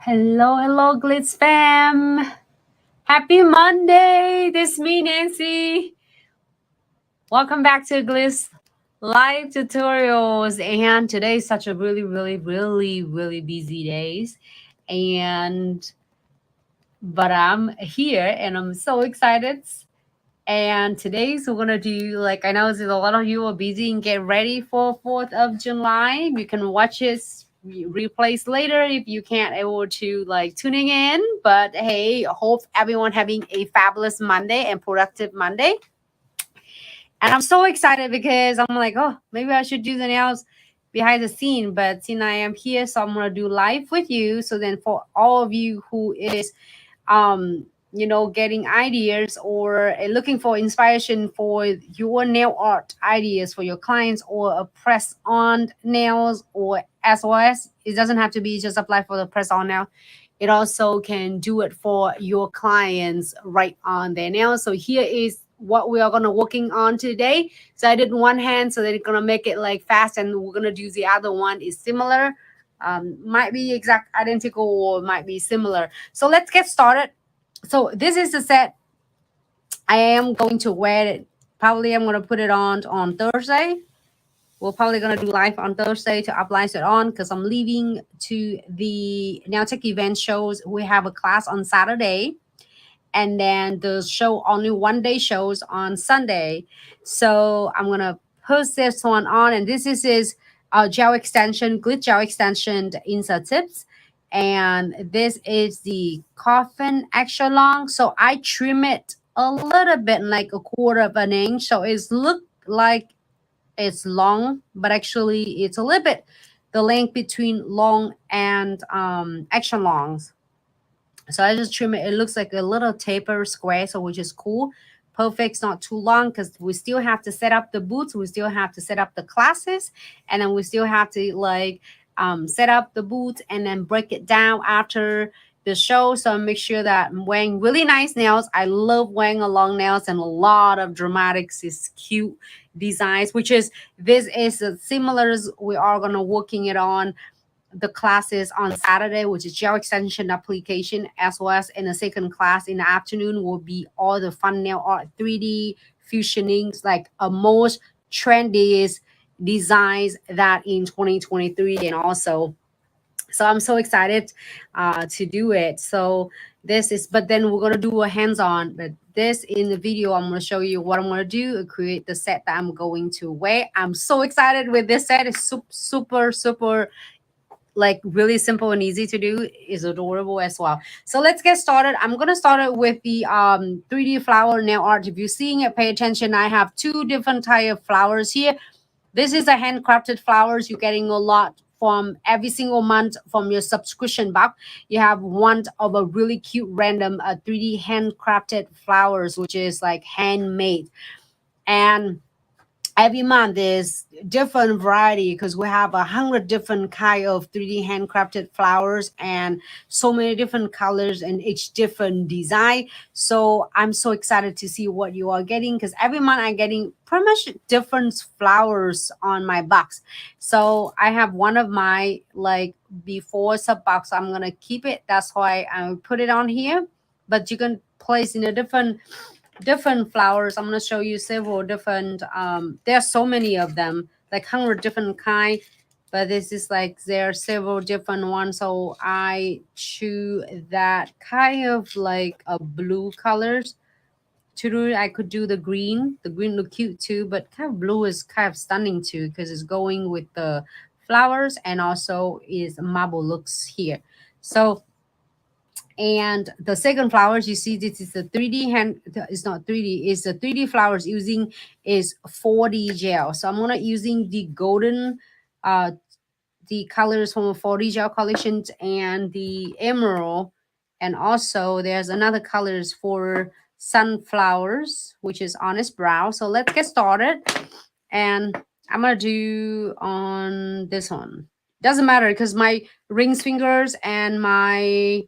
Hello, hello, Glitz fam. Happy Monday. This is me, Nancy. Welcome back to Glitz live tutorials. And today is such a really busy days. And but I'm here and I'm so excited. And today's we're gonna do like I know a lot of you are busy and get ready for 4th of July. You can watch it replays later if you can't able to like tuning in. But hey, hope everyone having a fabulous Monday and productive Monday. And I'm so excited because I'm like, oh, maybe I should do the nails behind the scene. But since I am here, so I'm gonna do live with you. So then for all of you who is getting ideas or looking for inspiration for your nail art ideas for your clients or a press on nails or SOS, it doesn't have to be just apply for the press on nail. It also can do it for your clients right on their nails. So here is what we are going to working on today. So I did one hand, so they're going to make it like fast, and we're going to do the other one is similar. Might be exact identical or might be similar. So let's get started. So this is the set. I am going to wear it. Probably I'm going to put it on Thursday. We're probably going to do live on Thursday to apply it on because I'm leaving to the Nail Tech event shows. We have a class on Saturday. And then the show only one day shows on Sunday. So I'm going to post this one on. And this is gel extension, Glitz gel extension insert tips. And this is the coffin extra long. So I trim it a little bit, like a quarter of an inch. So it's look like it's long, but actually it's a little bit the length between long and extra longs. So I just trim it. It looks like a little taper square, so which is cool. Perfect. It's not too long because we still have to set up the boots. We still have to set up the classes. And then we still have to like set up the boots and then break it down after the show. So make sure that I'm wearing really nice nails. I love wearing a long nails and a lot of dramatics is cute designs, which is this is similar as we are going to working it on the classes on Saturday, which is gel extension application, as well as in the second class in the afternoon will be all the fun nail art 3D fusionings, like a most trendiest designs that in 2023 and also. So I'm so excited to do it. So this is, but then we're gonna do a hands-on. But this in the video, I'm gonna show you what I'm gonna do, create the set that I'm going to wear. I'm so excited with this set. It's super like really simple and easy to do, is adorable as well. So let's get started. I'm going to start it with the 3D flower nail art. If you're seeing it, pay attention. I have two different type of flowers here. This is a handcrafted flowers. You're getting a lot from every single month from your subscription box. You have one of a really cute random 3D handcrafted flowers, which is like handmade. And every month is different variety because we have 100 different kind of 3D handcrafted flowers and so many different colors and each different design. So I'm so excited to see what you are getting because every month I'm getting pretty much different flowers on my box. So I have one of my like before sub box. I'm gonna keep it. That's why I put it on here. But you can place in a different flowers. I'm going to show you several different there are so many of them, like 100 different kind, but this is like there are several different ones. So I choose that kind of like a blue colors to do. I could do the green look cute too, but kind of blue is kind of stunning too because it's going with the flowers and also is marble looks here. So and the second flowers, you see, this is the 3D hand. It's not 3D. It's the 3D flowers using is 4D gel. So I'm gonna using the golden, the colors from a 4D gel collections and the emerald, and also there's another colors for sunflowers, which is honest brown. So let's get started, and I'm gonna do on this one. Doesn't matter because my rings fingers and my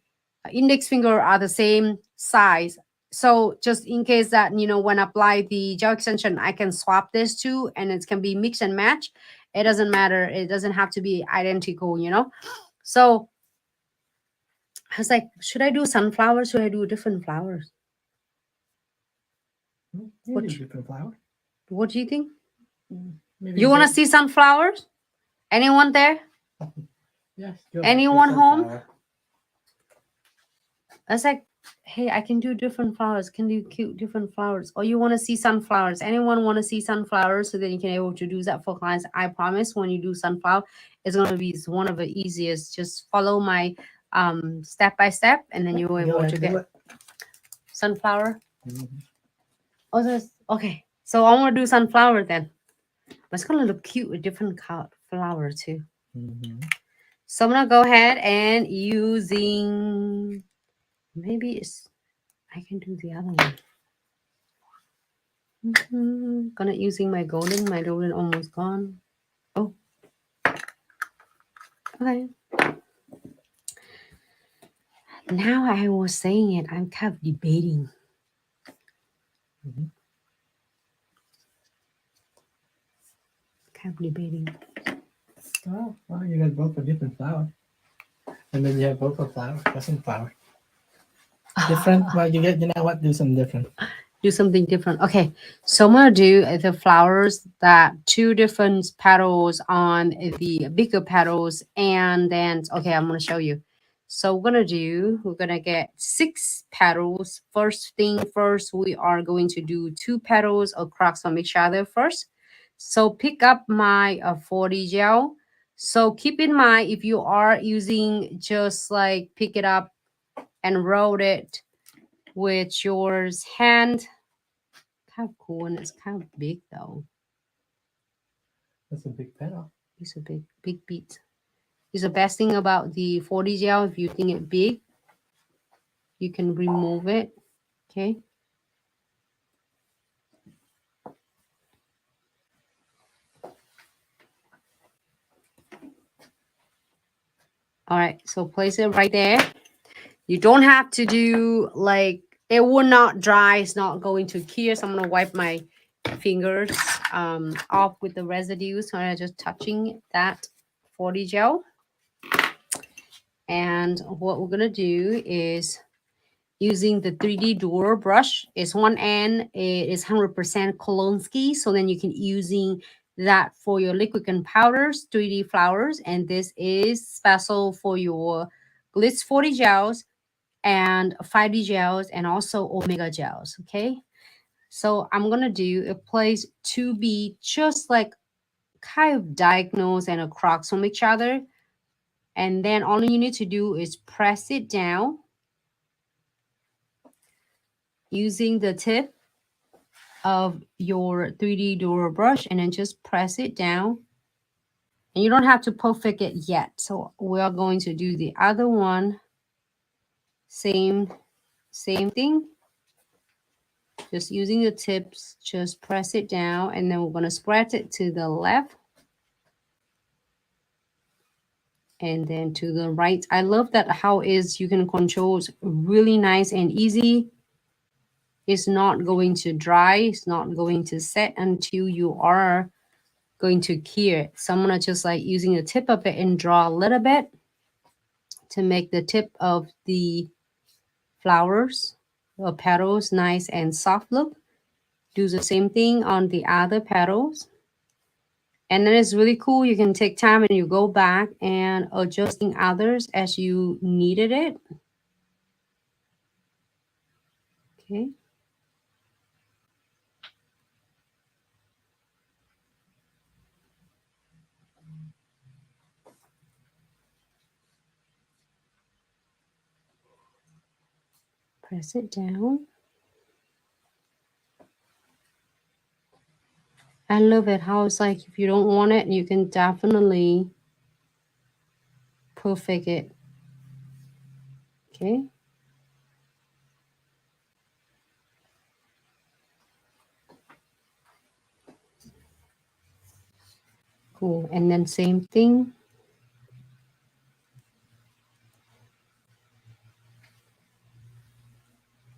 index finger are the same size. So just in case that, when I apply the gel extension, I can swap this too and it can be mix and match. It doesn't matter. It doesn't have to be identical. So I was like, should I do sunflowers? Should I do different flowers? You do different flowers. What do you think? Maybe You want to see sunflowers? Anyone there? Yes. Anyone home? I was like, hey, I can do different flowers. Can do cute different flowers. Or you want to see sunflowers? Anyone want to see sunflowers so that you can able to do that for clients? I promise when you do sunflower, it's going to be one of the easiest. Just follow my step by step, and then you're able to get sunflower. Oh, okay. So I want to do sunflower then. But it's going to look cute with different flower too. So I'm going to go ahead and using, maybe it's, I can do the other one. Gonna using my golden almost gone. Oh, okay. Now I was saying it, I'm kind of debating. Oh, well, you got both a different flower. And then you have both a flower, doesn't flower. Different. Well, you know what? Do something different. Do something different. Okay, so I'm gonna do the flowers that 2 different petals on the bigger petals, and then okay, I'm gonna show you. So we're gonna get 6 petals. First thing first, we are going to do 2 petals across from each other first. So pick up my 40 gel. So keep in mind, if you are using just like pick it up and roll it with your hand, kind of cool, and it's kind of big though. That's a big petal. It's a big beat. It's the best thing about the 40 gel. If you think it big, you can remove it. Okay. All right, so place it right there. You don't have to do like, it will not dry. It's not going to cure. So I'm gonna wipe my fingers off with the residue. So I'm just touching that 40 gel. And what we're gonna do is using the 3D Duo brush. It's one end, it is 100% Kolonsky. So then you can using that for your liquid and powders, 3D flowers. And this is special for your Glitz 40 gels and 5D gels and also Omega gels. Okay. So I'm going to do a place to be just like kind of diagonals and across from each other. And then all you need to do is press it down using the tip of your 3D Duo brush, and then just press it down. And you don't have to perfect it yet. So we are going to do the other one. Same thing. Just using the tips, just press it down, and then we're going to spread it to the left and then to the right. I love that how is you can control. It's really nice and easy. It's not going to dry. It's not going to set until you are going to cure it. So I'm gonna just like using the tip of it and draw a little bit to make the tip of the flowers or petals nice and soft look. Do the same thing on the other petals. And then it's really cool. You can take time and you go back and adjusting others as you needed it. Okay. Press it down. I love it how it's like if you don't want it, you can definitely perfect it. Okay. Cool. And then same thing.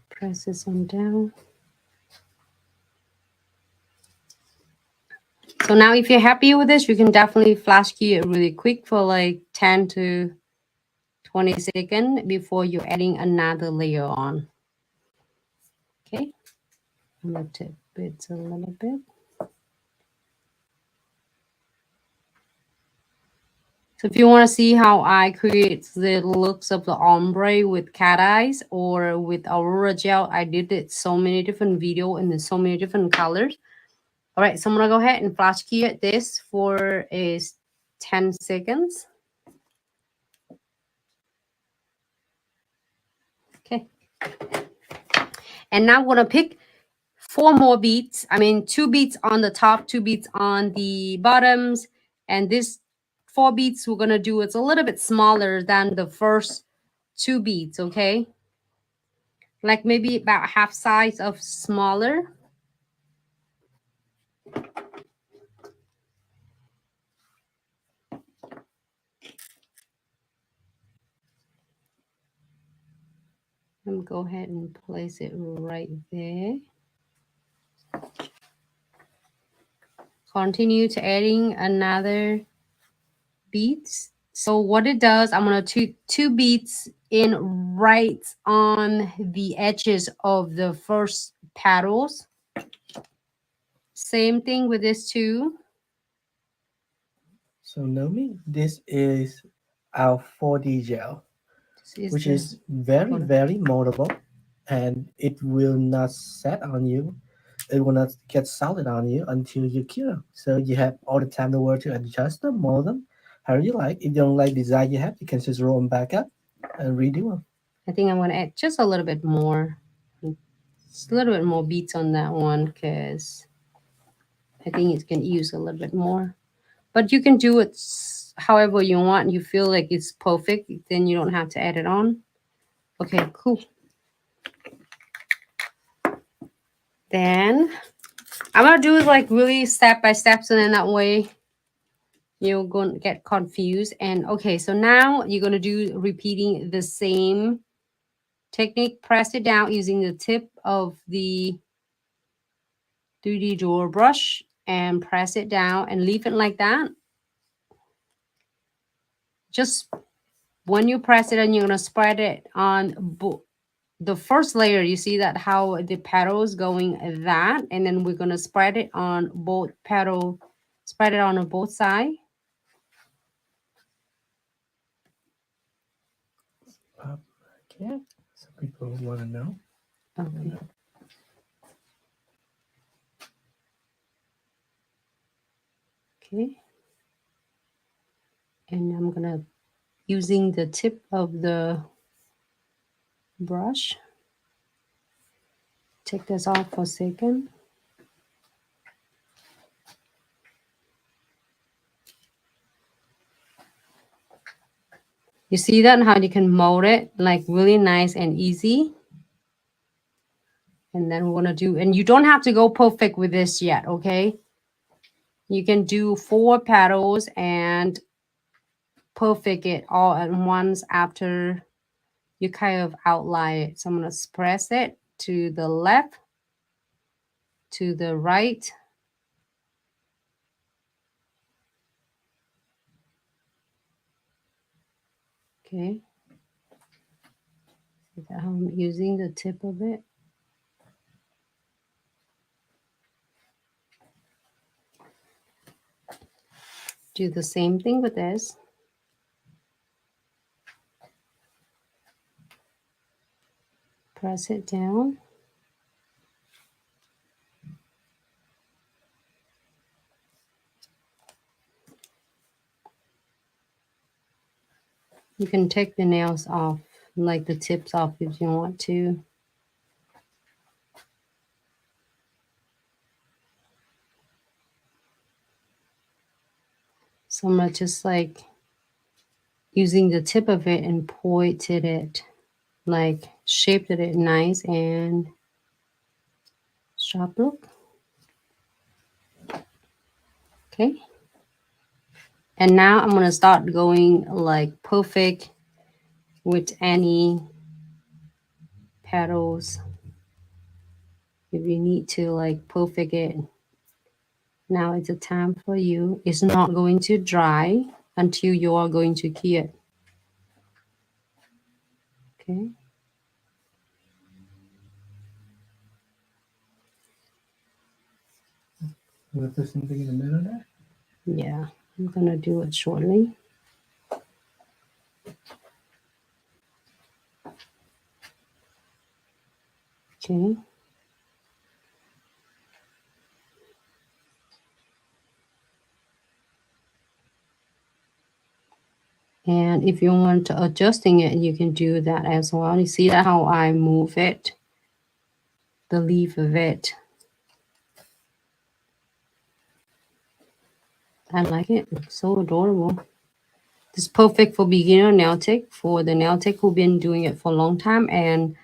Press this on down. So now if you're happy with this, you can definitely flash key it really quick for like 10 to 20 seconds before you're adding another layer on. Okay, I'm gonna tip it a little bit. So if you want to see how I create the looks of the ombre with cat eyes or with Aurora Gel, I did it so many different videos and in so many different colors. All right, so I'm gonna go ahead and flash key this for 10 seconds. Okay. And now I'm gonna pick 4 more beads. I mean, 2 beads on the top, 2 beads on the bottoms. And this 4 beads we're gonna do, it's a little bit smaller than the first 2 beads, okay? Like maybe about half size of smaller. I'm gonna go ahead and place it right there. Continue to adding another beads. So what it does, I'm gonna two beads in right on the edges of the first petals. Same thing with this too. So Nomi, this is our 4D gel, which is very, very moldable, and it will not set on you. It will not get solid on you until you cure. So you have all the time in the world to adjust them, mold them, however you like. If you don't like the design you have, you can just roll them back up and redo them. I think I'm going to add just a little bit more. Just a little bit more beads on that one because I think it can use a little bit more. But you can do it however you want. You feel like it's perfect, then you don't have to add it on. Okay, cool. Then I'm going to do it like really step by step, so then that way you're going to get confused. And okay, so now you're going to do repeating the same technique. Press it down using the tip of the 3D drawer brush and press it down and leave it like that. Just when you press it, and you're going to spread it on the first layer. You see that how the petals going that, and then we're going to spread it on both petal, spread it on both sides. Okay, some people want to know. Okay. Okay. And I'm going to, using the tip of the brush, take this off for a second. You see that, and how you can mold it like really nice and easy. And then we're going to do, and you don't have to go perfect with this yet, okay? You can do 4 petals and perfect it all at once after you kind of outline it. So I'm going to press it to the left, to the right. Okay. See that how I'm using the tip of it. Do the same thing with this. Press it down. You can take the nails off, like the tips off if you want to. So I'm gonna just like using the tip of it and pointed it, like shaped it nice and sharp look. Okay. And now I'm gonna start going like perfect with any petals. If you need to like perfect it, now it's a time for you. It's not going to dry until you are going to key it. Okay. You want to put something in the middle there? Yeah, I'm gonna do it shortly. Okay. And if you want to adjusting it, you can do that as well. You see that how I move it, the leaf of it. I like it. It's so adorable. It's perfect for beginner nail tech, for the nail tech who've been doing it for a long time and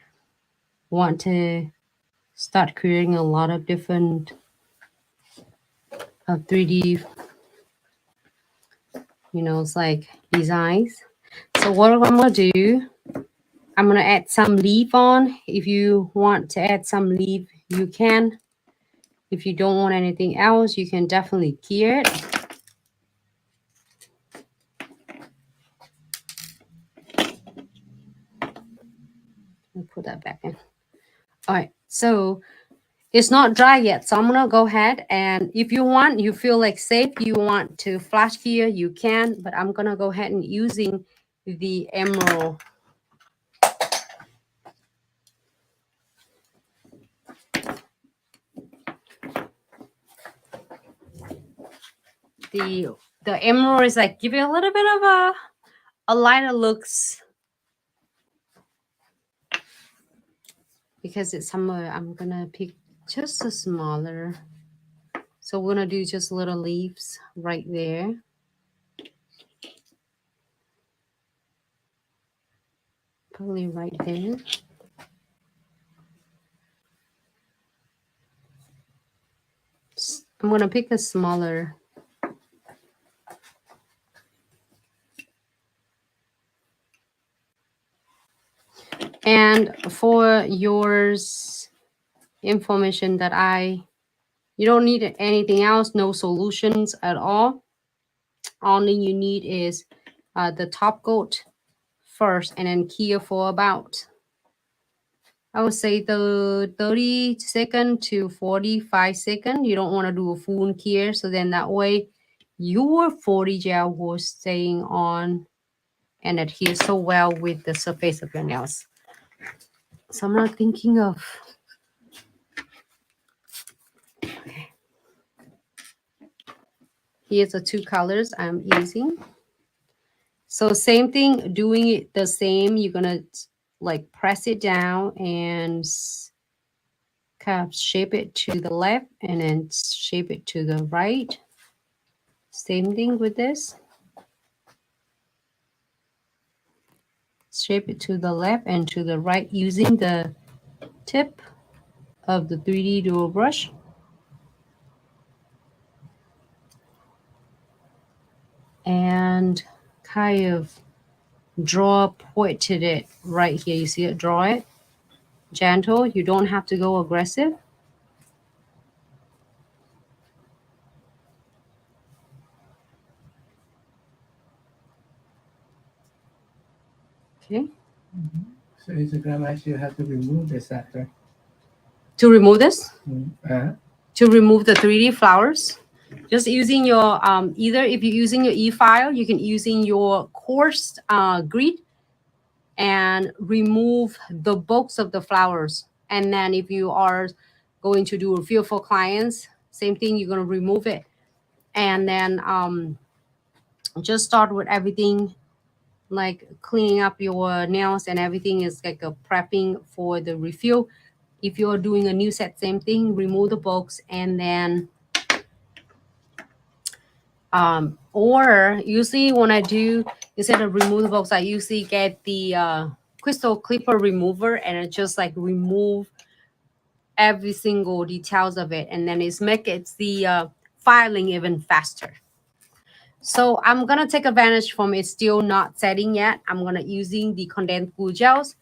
want to start creating a lot of different 3D, you know, it's like designs. So what I'm gonna do, I'm gonna add some leaf on. If you want to add some leaf, you can. If you don't want anything else, you can definitely key it. Let me put that back in. All right, so it's not dry yet, so I'm gonna go ahead, and if you want, you feel like safe, you want to flash here, you can, but I'm gonna go ahead and using the emerald. The emerald is like give you a little bit of a lighter looks, because it's somewhere. I'm gonna pick just a smaller. So we're gonna do just little leaves right there. Probably right there. I'm gonna pick a smaller. And for yours information that you don't need anything else, no solutions at all. Only you need is the top coat first, and then cure for about, I would say, the 30-second to 45-second. You don't want to do a full cure, so then that way your 4D gel will staying on and adhere so well with the surface of your nails. So I'm not thinking of. Okay. Here's the two colors I'm using. So same thing, doing it the same. You're gonna like press it down and kind of shape it to the left and then shape it to the right. Same thing with this. Shape it to the left and to the right using the tip of the 3D dual brush. And kind of draw pointed it right here. You see it? Draw it gentle. You don't have to go aggressive. Okay. Mm-hmm. So Instagram actually have to remove this after. To remove this? Uh-huh. To remove the 3D flowers, just using your either if you're using your e-file, you can using your coarse grid and remove the bulks of the flowers. And then if you are going to do a refill for clients, same thing, you're going to remove it. And then just start with everything, like cleaning up your nails and everything is like a prepping for the refill. If you're doing a new set, same thing, remove the bulks, and then or usually when I do, instead of remove the bulks, I usually get the crystal clipper remover, and it just like remove every single details of it, and then it's the filing even faster. So I'm gonna take advantage from it still not setting yet. I'm gonna using the condensed glue gels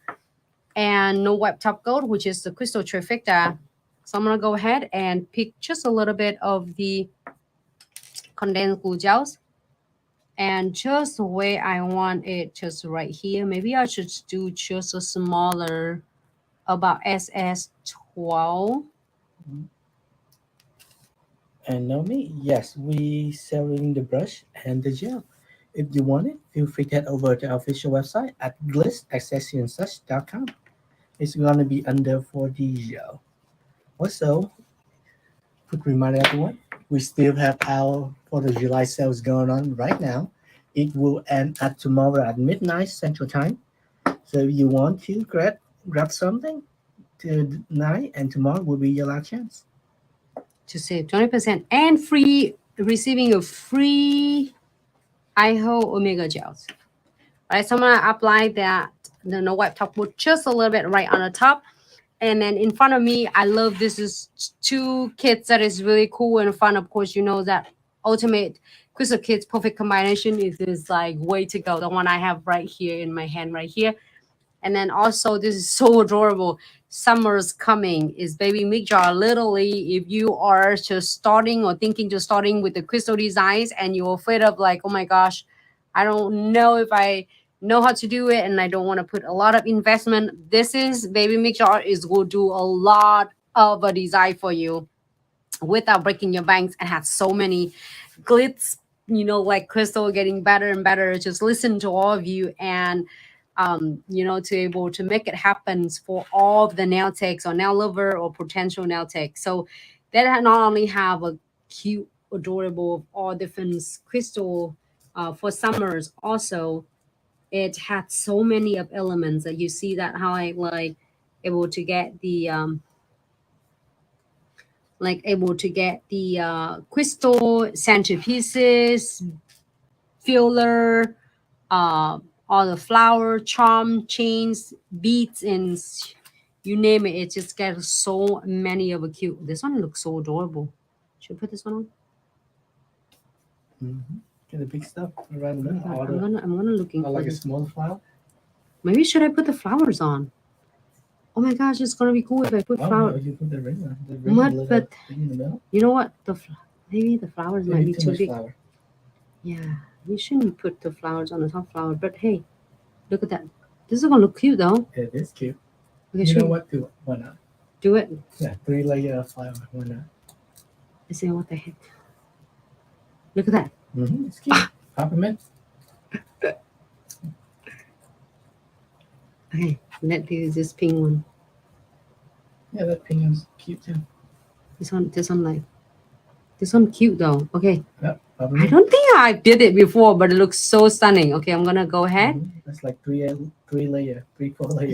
and no wipe top coat, which is the crystal trifecta. So I'm gonna go ahead and pick just a little bit of the condensed glue gels. And just the way I want it, just right here. Maybe I should do just a smaller, about SS12. And Naomi, yes, we selling the brush and the gel. If you want it, feel free to head over to our official website at glitzaccessoryandsuch.com. It's gonna be under 4D gel. Also, quick reminder everyone, we still have our 4th of July sales going on right now. It will end at tomorrow at midnight Central Time. So if you want to grab something tonight and tomorrow will be your last chance. To save 20% and free, receiving a free IHO Omega gels. Right, so I'm gonna apply that the no wipe top with just a little bit right on the top. And then in front of me, I love this is two kits that is really cool. In front, of course, you know that ultimate crystal kits perfect combination is like way to go. The one I have right here in my hand right here. And then also this is so adorable. Summer's coming is baby Mick jar. Literally, if you are just starting or thinking to starting with the crystal designs and you're afraid of like, oh my gosh, I don't know if I know how to do it and I don't want to put a lot of investment. This is baby Mick jar is will do a lot of a design for you without breaking your banks and has so many glitz, you know, like crystal getting better and better. Just listen to all of you and you know, to able to make it happen for all of the nail techs or nail lover or potential nail tech. So that not only have a cute, adorable, all different crystal for summers, also it had so many of elements that you see that how I like able to get the crystal centerpieces, filler, all the flower, charm, chains, beads, and you name it. It just got so many of a cute. This one looks so adorable. Should I put this one on? Mm-hmm. Get the big stuff right Oh there. my God, I'm gonna looking Or for like a this. small flower. Maybe should I put the flowers on? Oh my gosh, it's gonna be cool if I put Oh no, flowers. you put the ring on. The ring What? little But thing in the middle. you know what? Maybe the flowers might Maybe be too too much big. flower. Yeah, we shouldn't put the flowers on the top flower. But hey, look at that. This is gonna look cute though. It is cute. Okay, You know what? Do it. Why not? do it. Yeah, 3-layer flower. Why not? I say, what the heck? Look at that. Mm-hmm. It's cute. Pop them in. Okay, let's do this pink one. Yeah, that pink one's cute too. This one cute though. Okay. Yep. Pop 'em I in. don't think I did it before, but it looks so stunning. Okay, I'm gonna go ahead. Mm-hmm. That's like 3-layer, 4-layer.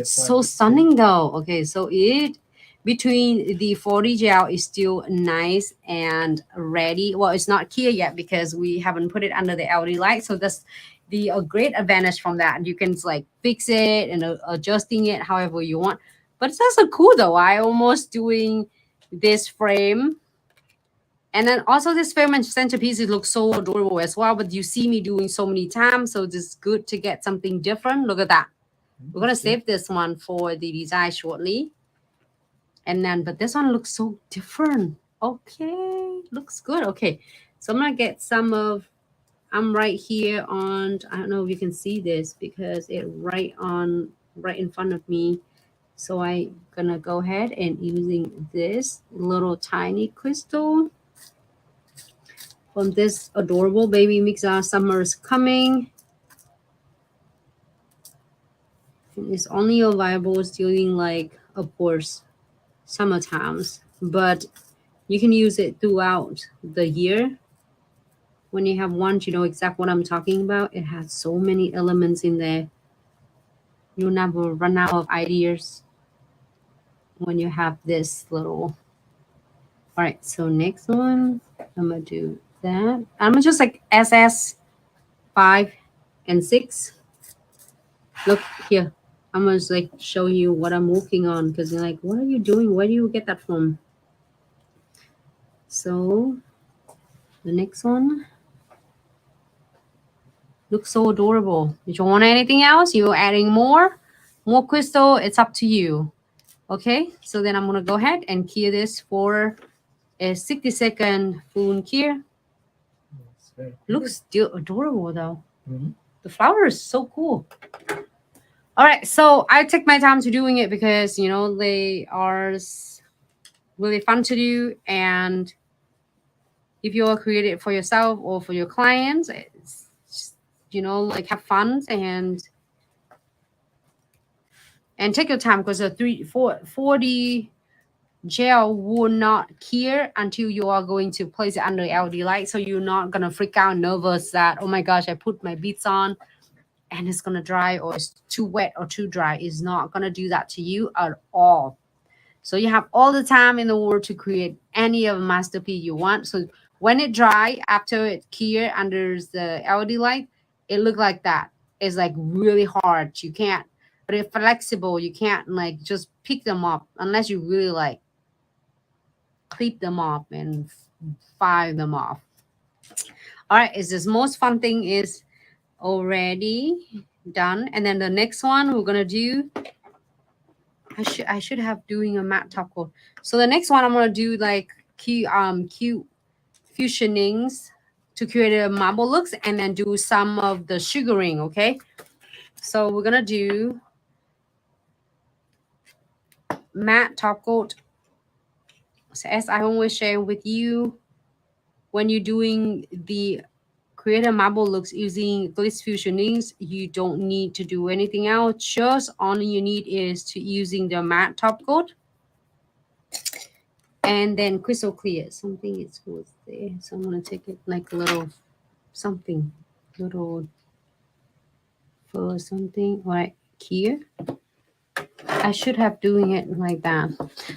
It's so stunning though. Okay, so it between the 40 gel is still nice and ready. Well, it's not clear yet because we haven't put it under the LED light. So that's the a great advantage from that. You can like fix it and adjusting it however you want. But it's also cool though. I almost doing this frame. And then also this frame and centerpieces look so adorable as well. But you see me doing so many times. So it's good to get something different. Look at that. We're gonna save this one for the design shortly. And then, but this one looks so different. Okay, looks good. Okay, so I'm gonna get some of. I'm right here on. I don't know if you can see this because it right in front of me. So I gonna go ahead and using this little tiny crystal from this adorable baby Mixa Summer's Coming. It's only available during like, of course, summer times, but you can use it throughout the year. When you have one, you know exactly what I'm talking about. It has so many elements in there. You'll never run out of ideas when you have this little. All right, so next one, I'm gonna do that. I'm gonna just like SS 5 and 6. Look here. I'm gonna just like show you what I'm working on because you're like, what are you doing? Where do you get that from? So the next one looks so adorable. If you want anything else, you're adding more crystal. It's up to you. Okay, so then I'm gonna go ahead and cure this for a 60-second full cure. Looks still adorable though. Mm-hmm. The flower is so cool. All right, so I take my time to doing it because you know they are really fun to do, and if you are creating it for yourself or for your clients, it's just, you know, like have fun and take your time because the 4D gel will not cure until you are going to place it under LED light. So you're not gonna freak out, nervous that oh my gosh, I put my beads on and it's gonna dry or it's too wet or too dry. It's not gonna do that to you at all. So you have all the time in the world to create any of a masterpiece you want. So when it dry, after it cure under the LED light, it look like that. It's like really hard. You can't, but it's flexible. You can't like just pick them up unless you really like clip them up and file them off. All right, is this most fun thing is already done. And then the next one we're gonna do, I should have doing a matte top coat. So the next one I'm gonna do like cute fusionings to create a marble looks and then do some of the sugaring. Okay, so we're gonna do matte top coat. So as I always share with you, when you're doing the create a marble looks using Glitz Fusionings, you don't need to do anything else. Just all you need is to using the matte top coat and then crystal clear. Something is was there, so I'm gonna take it like a little something, little for something right here. I should have doing it like that.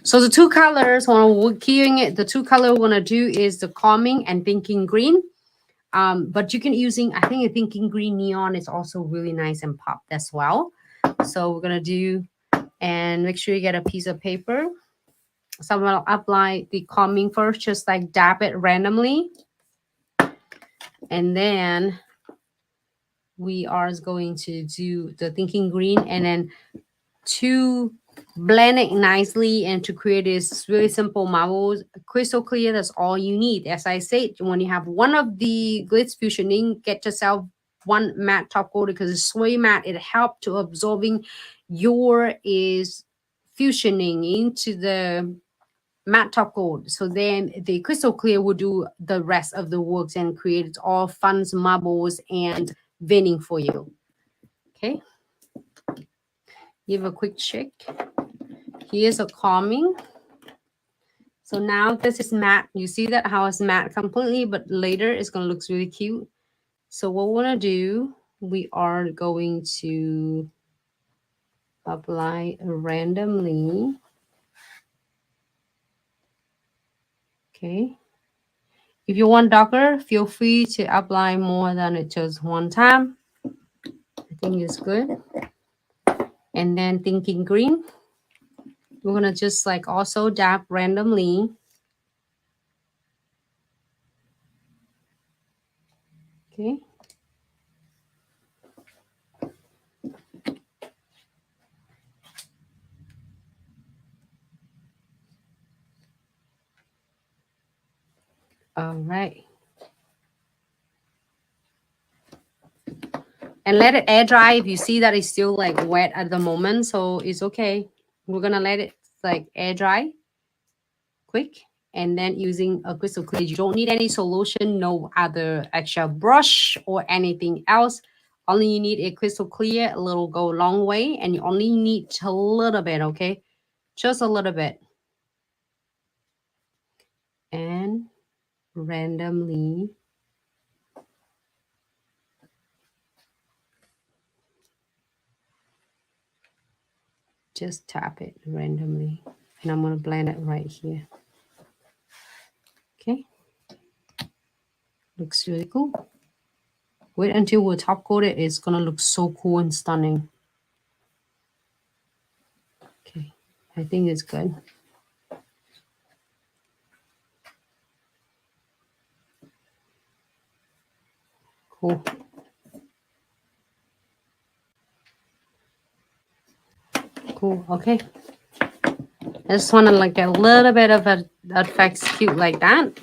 So the two colors when we're keying it, the two color we're gonna do is the calming and thinking green. But you can using, I think a thinking green neon is also really nice and popped as well. So we're gonna do, and make sure you get a piece of paper. So I'm gonna apply the calming first, just like dab it randomly. And then we are going to do the thinking green and then to blend it nicely and to create this really simple marbles crystal clear. That's all you need. As I said, when you have one of the Glitz Fusioning, get yourself one matte top coat because it's sway matte. It helps to absorbing your is fusioning into the matte top coat. So then the crystal clear will do the rest of the works and create all fun marbles and veining for you. Okay. Give a quick check. Here's a calming. So now this is matte. You see that how it's matte completely, but later it's going to look really cute. So what we're going to do, we are going to apply randomly. Okay. If you want darker, feel free to apply more than it just one time. I think it's good. And then thinking green. We're going to just like also dab randomly. Okay. All right. And let it air dry if you see that it's still like wet at the moment. So it's okay. We're going to let it like air dry quick. And then using a crystal clear. You don't need any solution, no other extra brush or anything else. Only you need a crystal clear. A little go a long way. And you only need a little bit, okay? Just a little bit. And randomly just tap it randomly. And I'm going to blend it right here. Okay. Looks really cool. Wait until we top coat it. It's going to look so cool and stunning. Okay. I think it's good. Cool. Cool. Okay. I just want to like get a little bit of a effects cute like that.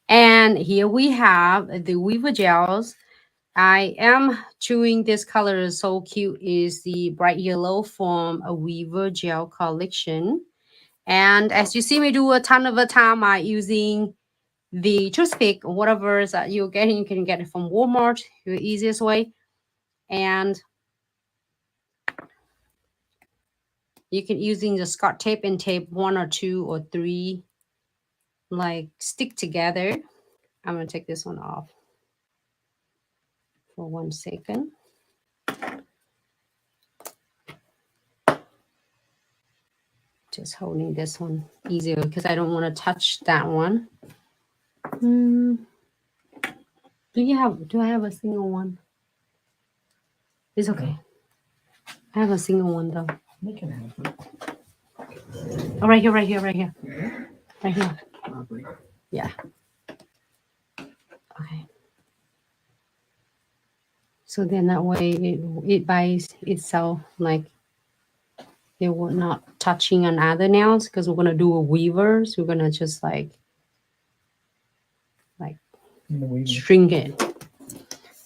And then here we have the Weaver gels. I am chewing this color is so cute, is the bright yellow from a Weaver gel collection. And as you see me do a ton of the time, I using the toothpick, whatever that you're getting, you can get it from Walmart, the easiest way. And you can using the Scotch tape and tape 1 or 2 or 3 like stick together. I'm gonna take this one off for 1 second. Just holding this one easier because I don't want to touch that one. Do I have a single one? It's okay. I have a single one though. You can have it. Oh, right here. Right here. Yeah. Okay. So then that way it buys itself, like it will not touching on other nails, because we're gonna do a weaver. So we're gonna just like shrink it.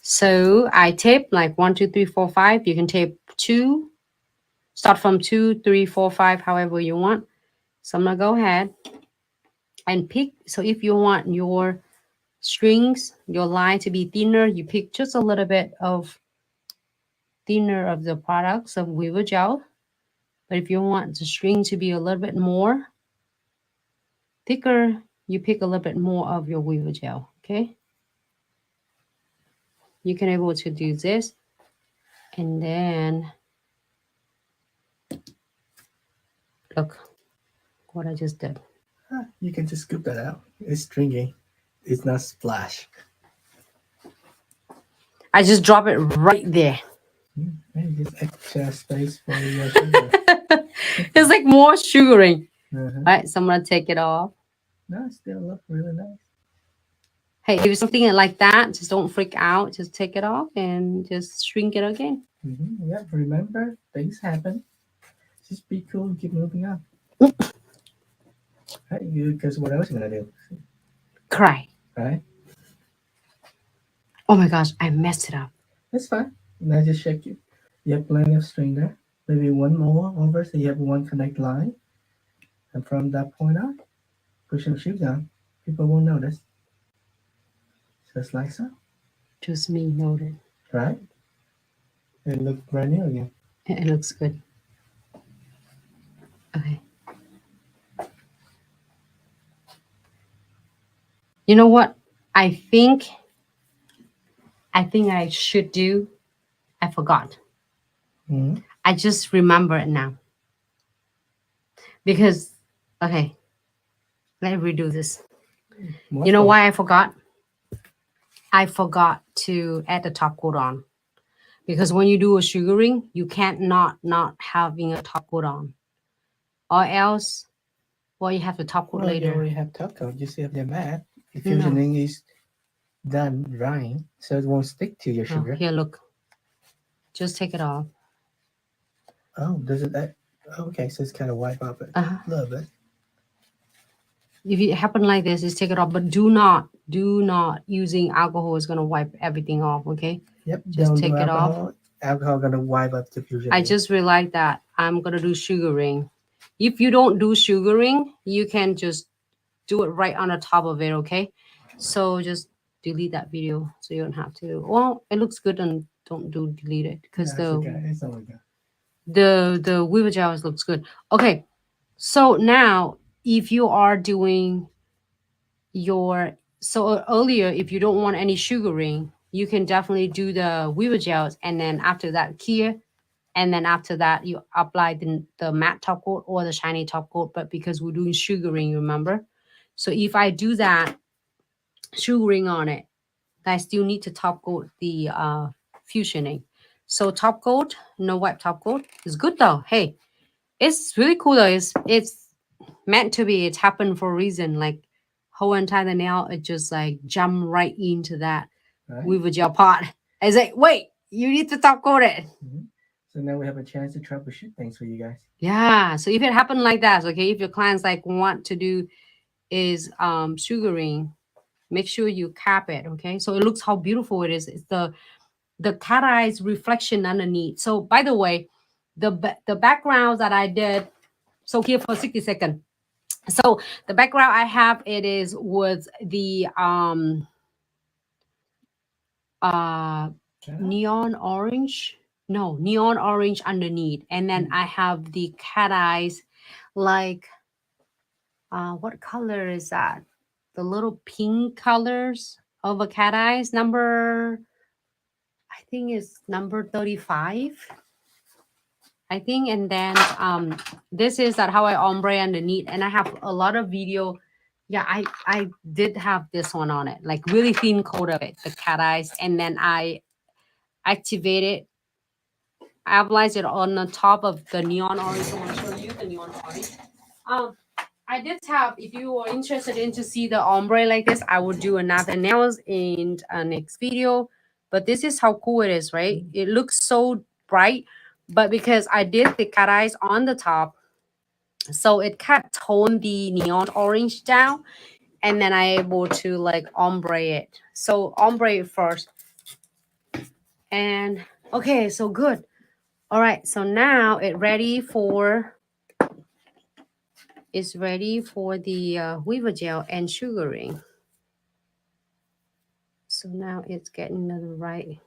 So I tape like 1, 2, 3, 4, 5. You can tape 2. Start from 2, 3, 4, 5, however you want. So I'm gonna go ahead and pick. So if you want your strings, your line to be thinner, you pick just a little bit of thinner of the products of Weaver gel. But if you want the string to be a little bit more thicker, you pick a little bit more of your Weaver gel. Okay. You can able to do this, and then look what I just did. You can just scoop that out. It's stringy. It's not splash. I just drop it right there. Maybe just extra space for your sugar. It's like more sugaring. Uh-huh. Right, so I'm gonna take it off. No, it still looks really nice. Hey, if it's something like that, just don't freak out. Just take it off and just shrink it again. Yeah, remember, things happen. Just be cool and keep moving on. Right? Because what else are you gonna do? Cry. Right? Oh my gosh, I messed it up. That's fine. Now just shake it. You have plenty of string there. Maybe one more over so you have one connect line. And from that point on, push your shoes down. People won't notice. Just like so. Just me noted. Right? It looks brand new again. It looks good. Okay. You know what? I think I should do. I forgot. Mm-hmm. I just remember it now. Because, okay, let me redo this. You know why I forgot? I forgot to add the top coat on. Because when you do a sugaring, you can't not having a top coat on. Or else, well, you have the top coat later. You already have top coat. You see if they're matte. Fusioning is done drying, so it won't stick to your sugar. Here, look. Just take it off. Oh, does it? Okay, so it's kind of wipe off it a little bit. If it happen like this, just take it off. But do not using alcohol is gonna wipe everything off. Okay. Yep. Just take it off. Alcohol gonna wipe up the fusion. I just realized that I'm gonna do sugaring. If you don't do sugaring, you can just do it right on the top of it. Okay. So just delete that video so you don't have to. Well, it looks good, and don't delete it because it's all good. The Weaver gel looks good. Okay, so now if you are doing earlier, if you don't want any sugaring, you can definitely do the Weaver gels, and then after that clear, and then after that you apply the matte top coat or the shiny top coat. But because we're doing sugaring, remember, so if I do that sugaring on it, I still need to top coat the fusioning. So top coat, no wipe top coat is good though. Hey, it's really cool though. It's meant to be. It's happened for a reason. Like whole entire nail, it just like jump right into that Weaver gel pot. I was like, wait, you need to top coat it. So now we have a chance to troubleshoot things for you guys. Yeah. So if it happened like that, okay, if your clients like want to do is sugaring, make sure you cap it, okay? So it looks how beautiful it is. It's the cat eyes reflection underneath. So by the way, the background that I did, so here for 60 seconds. So the background I have, it is with the neon orange. No, neon orange underneath. And then I have the cat eyes, like what color is that? The little pink colors of a cat eyes, number, I think it's number 35, I think. And then this is that how I ombre underneath, and I have a lot of video. Yeah, I did have this one on it, like really thin coat of it, the cat eyes, and then I activate it. I applied it on the top of the neon orange. I want to show you the neon orange. I did have, if you are interested in to see the ombre like this, I will do another nails in next video. But this is how cool it is, right? It looks so bright, but because I did the cat eyes on the top, so it kind of toned the neon orange down, and then I able to like ombre it. So ombre it first. And okay, so good. All right, so now it's ready for the weaver gel and sugaring. So now it's getting the right.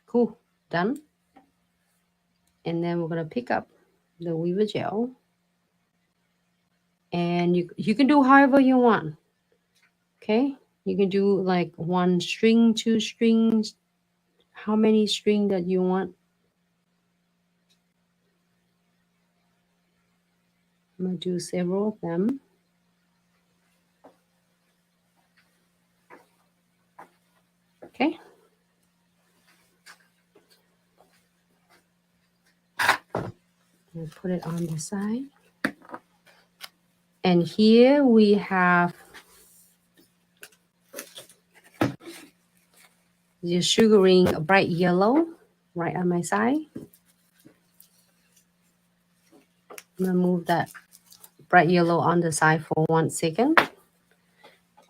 Cool, done. And then we're gonna pick up the weaver gel, and you can do however you want. Okay, you can do like 1 string, 2 strings, how many string that you want. I'm gonna do several of them. Okay. And put it on the side. And here we have the sugaring bright yellow right on my side. I'm gonna move that bright yellow on the side for 1 second.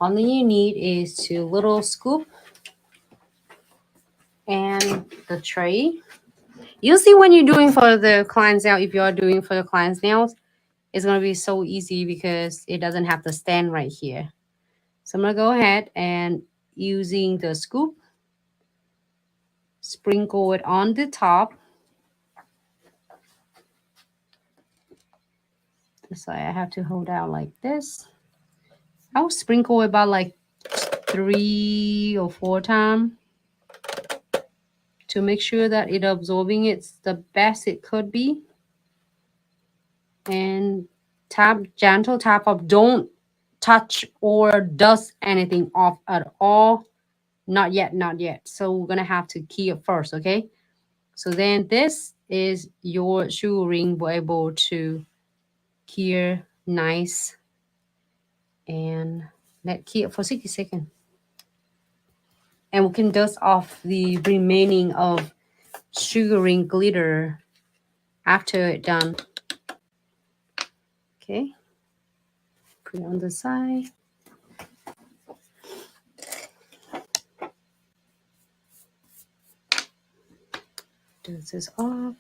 All you need is to little scoop and the tray. You'll see when you're doing for the client's nail, if you're doing for the client's nails, it's gonna be so easy because it doesn't have to stand right here. So I'm gonna go ahead and using the scoop, sprinkle it on the top. So I have to hold out like this. I'll sprinkle about like 3 or 4 times to make sure that it absorbing it's the best it could be. And tap, gentle tap up. Don't touch or dust anything off at all. Not yet, not yet. So we're gonna have to key it first, okay? So then this is your sugaring. We're able to key nice and let key it for 60 seconds. And we can dust off the remaining of sugaring glitter after it done. Okay, put it on the side. Dust this off.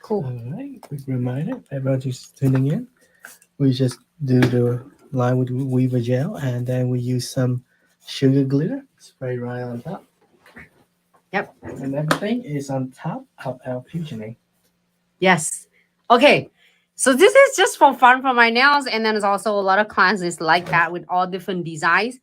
Cool. All right, quick reminder, everyone just tuning in. We just do the line with weaver gel, and then we use some sugar glitter, spray right on top. Yep. And everything is on top of our fusioning. Yes. Okay. So this is just for fun for my nails, and then there's also a lot of clients is like that with all different designs.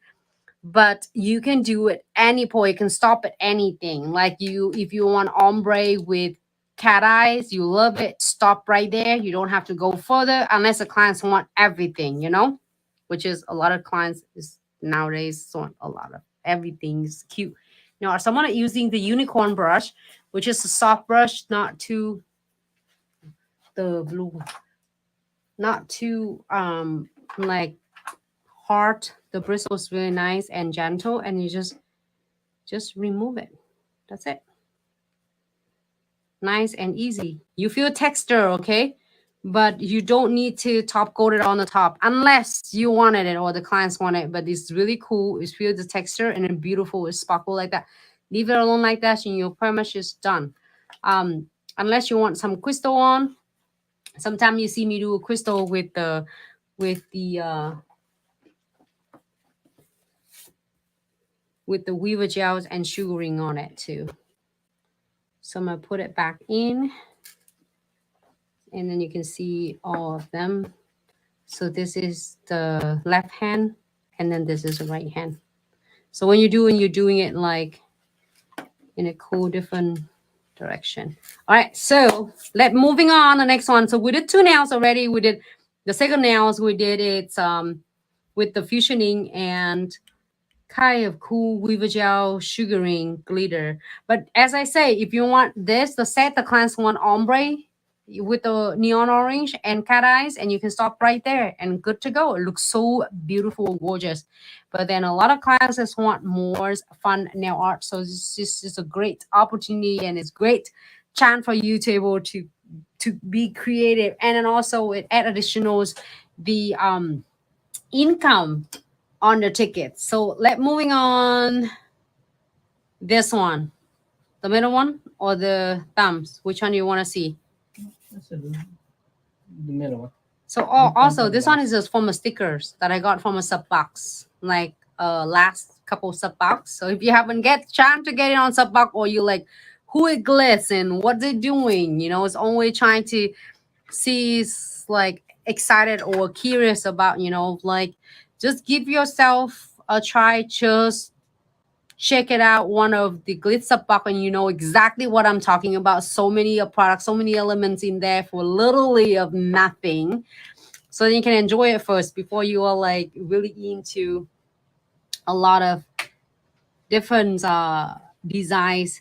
But you can do it any point. You can stop at anything. Like if you want ombre with cat eyes, you love it, stop right there. You don't have to go further unless the clients want everything, you know, which is a lot of clients is nowadays want a lot of everything's cute. You know, someone using the unicorn brush, which is a soft brush, not too the blue, not too like part. The bristle is really nice and gentle, and you just remove it. That's it. Nice and easy. You feel texture, okay? But you don't need to top coat it on the top unless you wanted it or the clients want it. But it's really cool. It's feel the texture and then beautiful. It's sparkle like that. Leave it alone like that and you're pretty much just done. Unless you want some crystal on. Sometimes you see me do a crystal with the weaver gels and sugaring on it too. So I'm gonna put it back in, and then you can see all of them. So this is the left hand, and then this is the right hand. So when you're doing it like in a cool different direction. All right, so moving on the next one. So we did 2 nails already. We did the second nails. We did it with the fusioning and kind of cool weaver gel sugaring glitter. But as I say, if you want this, the set, the clients want ombre with the neon orange and cat eyes, and you can stop right there and good to go. It looks so beautiful, gorgeous. But then a lot of clients just want more fun nail art. So this is a great opportunity, and it's great chance for you to able to be creative. And then also it add additionals the income on the ticket. So moving on. This one, the middle one or the thumbs? Which one do you want to see? That's the middle one. So also this one is just from a stickers that I got from a sub box, like last couple sub box. So if you haven't get chance to get it on sub box, or you like who it Glitz and what they're doing, you know, it's always trying to see like excited or curious about, you know, like just give yourself a try. Just check it out, one of the Glitz Box, and you know exactly what I'm talking about. So many products, so many elements in there for literally of nothing. So you can enjoy it first before you are like really into a lot of different designs.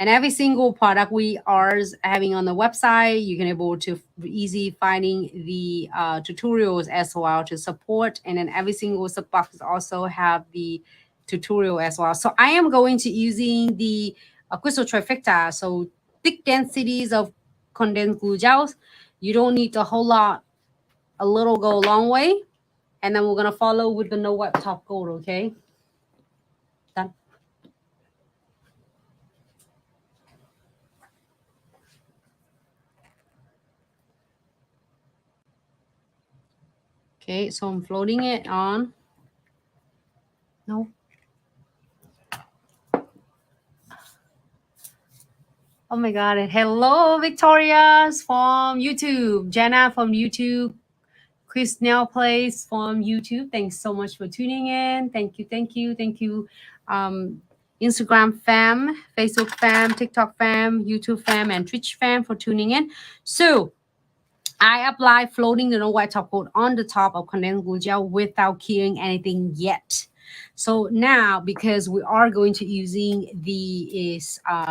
And every single product we are having on the website, you can able to easy finding the tutorials as well to support. And then every single sub box also have the tutorial as well. So I am going to using the crystal trifecta. So thick densities of condensed glue gels. You don't need a whole lot. A little go a long way. And then we're gonna follow with the no wipe top coat. Okay. Done. Okay, so I'm floating it on. No. Oh my God. And hello, Victoria's from YouTube. Jenna from YouTube. Chris Nail Place from YouTube. Thanks so much for tuning in. Thank you, thank you, thank you. Instagram fam, Facebook fam, TikTok fam, YouTube fam, and Twitch fam for tuning in. So I apply floating the no white top coat on the top of condensed glue gel without keying anything yet. So now, because we are going to using the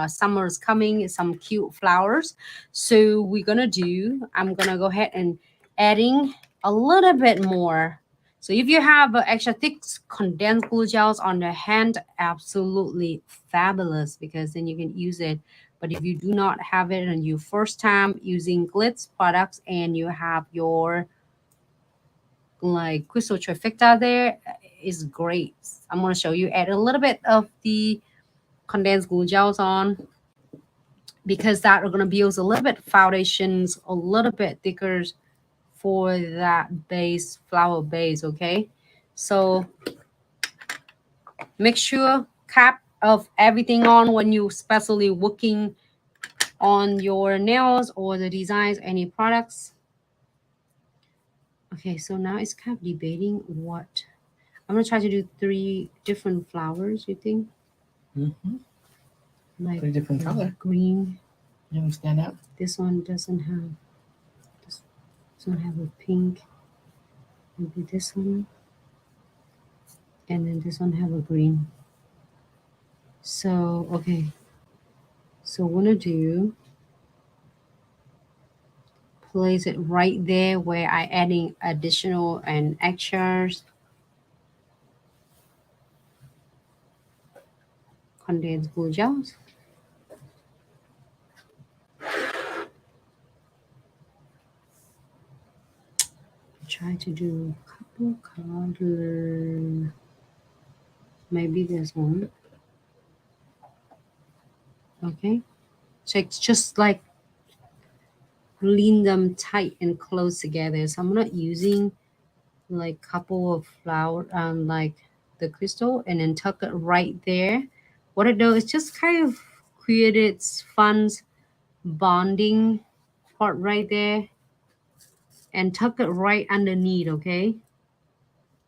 summer's coming, some cute flowers. So we're gonna do, I'm gonna go ahead and adding a little bit more. So if you have extra thick condensed glue gels on the hand, absolutely fabulous, because then you can use it. But if you do not have it and you first time using Glitz products and you have your like crystal trifecta there, is great. I'm going to show you, add a little bit of the condensed glue gels on, because that are going to build a little bit foundations, a little bit thicker for that base, flower base. Okay, so make sure cap of everything on when you especially working on your nails or the designs, any products. Okay, so now it's kind of debating what I'm gonna try to do 3 different flowers. You think? Mm-hmm. Like 3 different color. Green. You understand that? This one doesn't have. This one have a pink. Maybe this one. And then this one have a green. So okay. So what I'm gonna do, place it right there where I adding additional and extras. condensed glue gels. Try to do a couple color. Maybe this one. Okay. So it's just like lean them tight and close together. So I'm not using like couple of flower like the crystal and then tuck it right there. What I do is just kind of created fun bonding part right there and tuck it right underneath. Okay,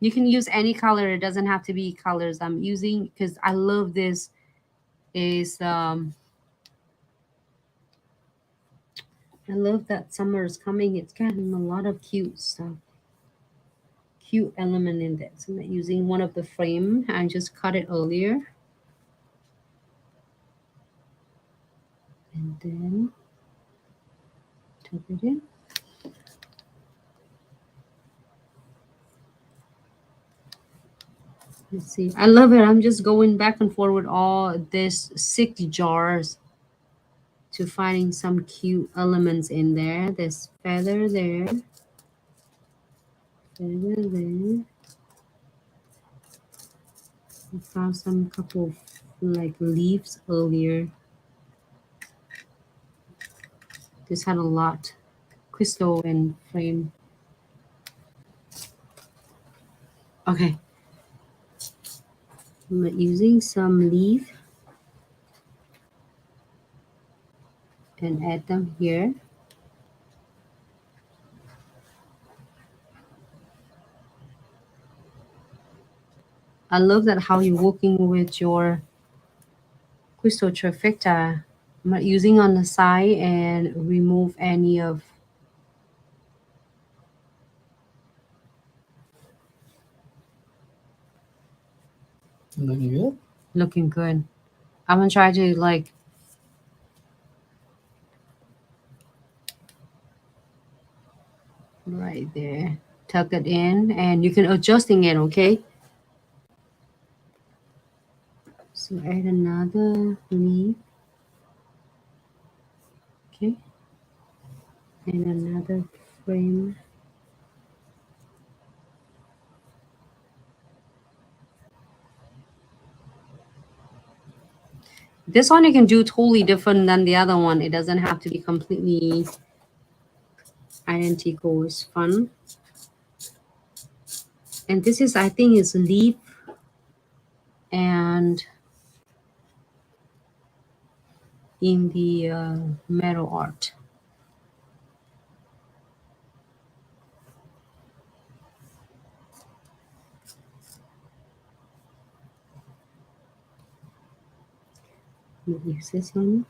you can use any color, it doesn't have to be colors I'm using because I love this is I love that summer is coming. It's getting a lot of cute stuff, cute element in this. I'm not using one of the frame, I just cut it earlier. And then tuck it in. Let's see. I love it. I'm just going back and forth with all this 6 jars to finding some cute elements in there. There's feather there. Feather there. I found some couple of like leaves earlier. This had a lot. Crystal and frame. Okay. I'm using some leaf and add them here. I love that how you're working with your crystal trifecta. I'm not using on the side and remove any of Looking good. looking good. I'm gonna try to like right there, tuck it in, and you can adjusting it. Okay. So add another leaf. Okay. And another frame. This one you can do totally different than the other one. It doesn't have to be completely identical. It's fun. And this is, I think, is leaf and in the metal art. Use this one.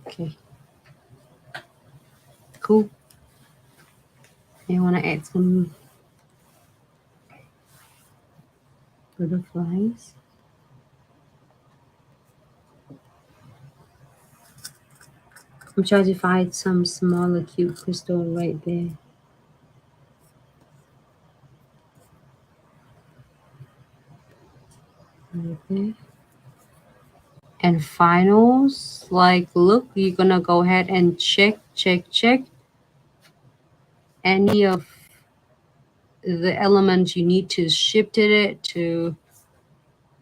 Okay. Cool. You want to add some butterflies. I'm trying to find some smaller cute crystal right there. Right there. And finals, like look, you're gonna go ahead and check any of the elements you need to shift it to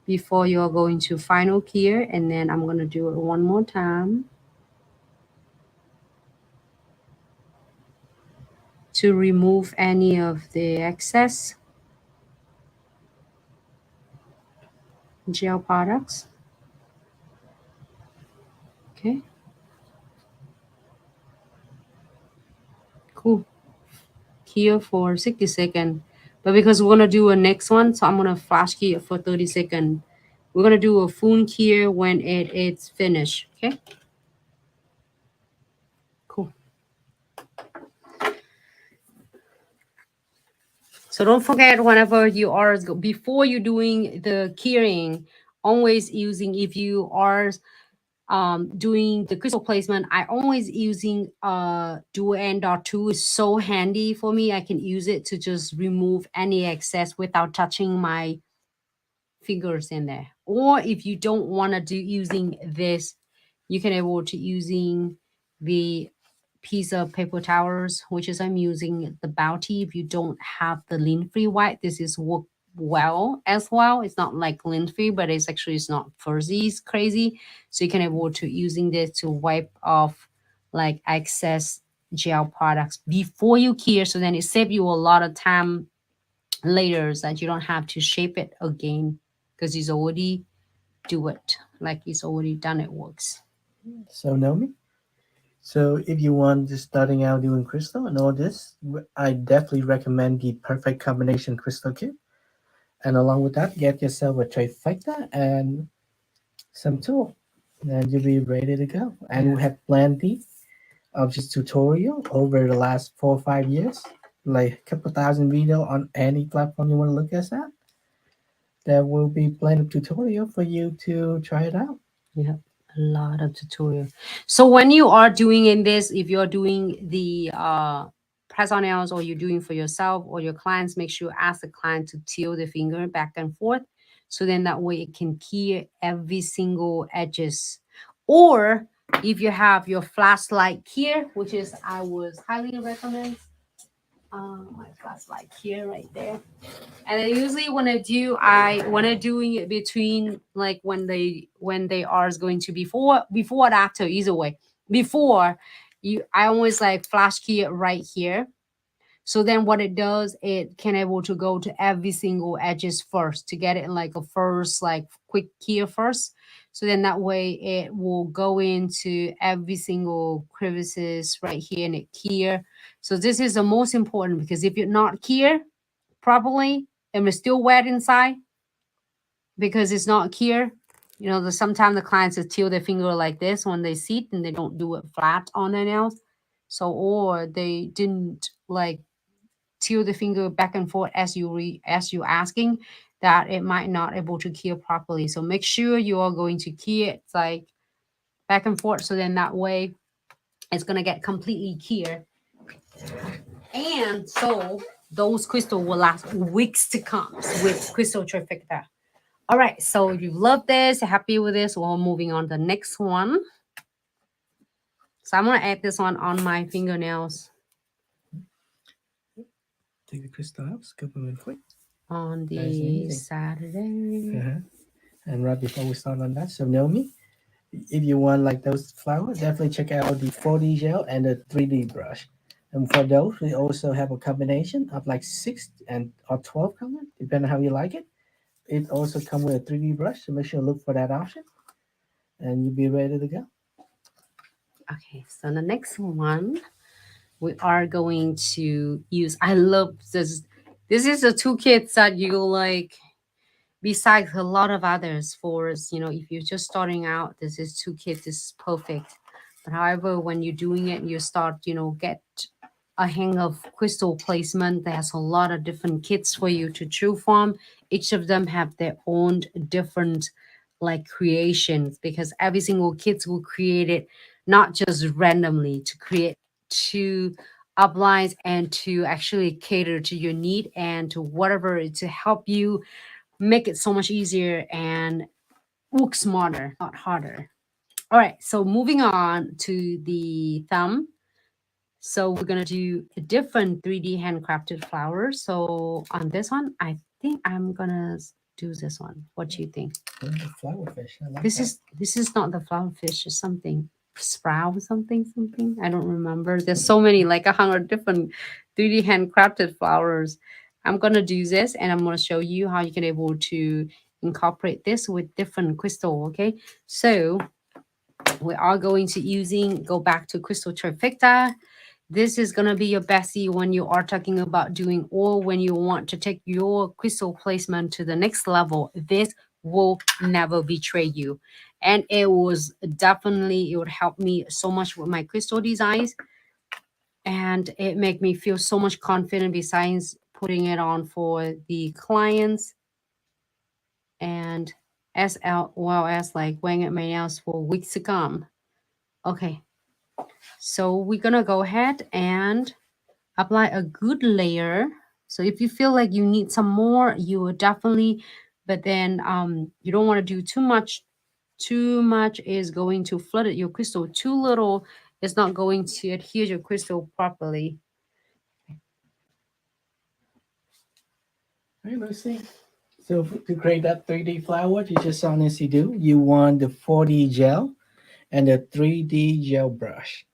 before you're going to final keyer. And then I'm gonna do it one more time to remove any of the excess gel products. Okay. Cool. Here for 60 seconds. But because we're gonna do a next one, so I'm gonna flash key it for 30 seconds. We're gonna do a full keyer when it's finished. Okay. Cool. So don't forget, whenever you are before you're doing the keying, always using, if you are doing the crystal placement, I always using dual end dot tool is so handy for me. I can use it to just remove any excess without touching my fingers in there. Or if you don't want to do using this, you can able to using the piece of paper towels, which is I'm using the Bounty. If you don't have the lint free white, this is work well as well. It's not like lint free, but it's not fuzzy, it's crazy. So you can able to using this to wipe off like excess gel products before you cure. So then it saves you a lot of time later that you don't have to shape it again because it's already do it like it's already done it works. So Naomi, so if you want just starting out doing crystal and all this, I definitely recommend the Perfect Combination Crystal Kit. And along with that, get yourself a trifecta and some tool, and you'll be ready to go. And we have plenty of just tutorial over the last 4 or 5 years, like a couple thousand video on any platform you want to look at that. There will be plenty of tutorial for you to try it out. Yeah, a lot of tutorial. So when you are doing in this, if you're doing the press on nails or you're doing for yourself or your clients, make sure you ask the client to tilt the finger back and forth. So then that way it can key every single edges. Or if you have your flashlight here, which is I would highly recommend my flashlight here right there. And I usually when I doing it between like when they are is going to before and after either way. Before you I always like flash key it right here. So then what it does, it can able to go to every single edges first to get it in like a first like quick key first. So then that way it will go into every single crevices right here and it here. So this is the most important because if you're not here properly and it's still wet inside because it's not clear. You know, sometimes the clients just tilt their finger like this when they sit and they don't do it flat on their nails. So or they didn't like tilt the finger back and forth as you asking that it might not able to cure properly. So make sure you are going to key it like back and forth so then that way it's gonna get completely clear. And so those crystal will last weeks to come with crystal trifecta. All right, so you love this, happy with this. We're moving on to the next one. So I'm gonna add this one on my fingernails Take the crystal out, scoop them in quick. on Nice and the easy. Saturday. And right before we start on that, so Naomi, if you want like those flowers, definitely check out the 4D gel and the 3D brush. And for those, we also have a combination of like 6 and or 12 color, depending on how you like it. It also comes with a 3D brush, so make sure you look for that option, and you'll be ready to go. Okay, so the next one we are going to use. I love this. This is the two kits that you like. Besides a lot of others for if you're just starting out, this is two kits. This is perfect. But however, when you're doing it, you start get a hang of crystal placement. There's a lot of different kits for you to choose from. Each of them have their own different like creations because every single kit will create it not just randomly to create two uplines and to actually cater to your need and to whatever to help you make it so much easier and work smarter, not harder. All right, so moving on to the thumb. So we're gonna do a different 3D handcrafted flowers. So on this one, I think I'm gonna do this one. What do you think? The flower fish. I like This that. is not the flower fish. It's something sprout something. I don't remember. There's so many like 100 different 3D handcrafted flowers. I'm gonna do this and I'm gonna show you how you can able to incorporate this with different crystal. Okay, so we are going to go back to crystal trifecta. This is going to be your bestie when you are talking about doing or when you want to take your crystal placement to the next level. This will never betray you. And it would help me so much with my crystal designs. And it make me feel so much confident besides putting it on for the clients. And as well as like wearing at my nails for weeks to come. Okay, so we're gonna go ahead and apply a good layer. So if you feel like you need some more, you will definitely, but then you don't want to do too much. Too much is going to flood your crystal. Too little is not going to adhere your crystal properly. All right, let's see. So to create that 3D flower, you just honestly do. You want the 4D gel and the 3D gel brush.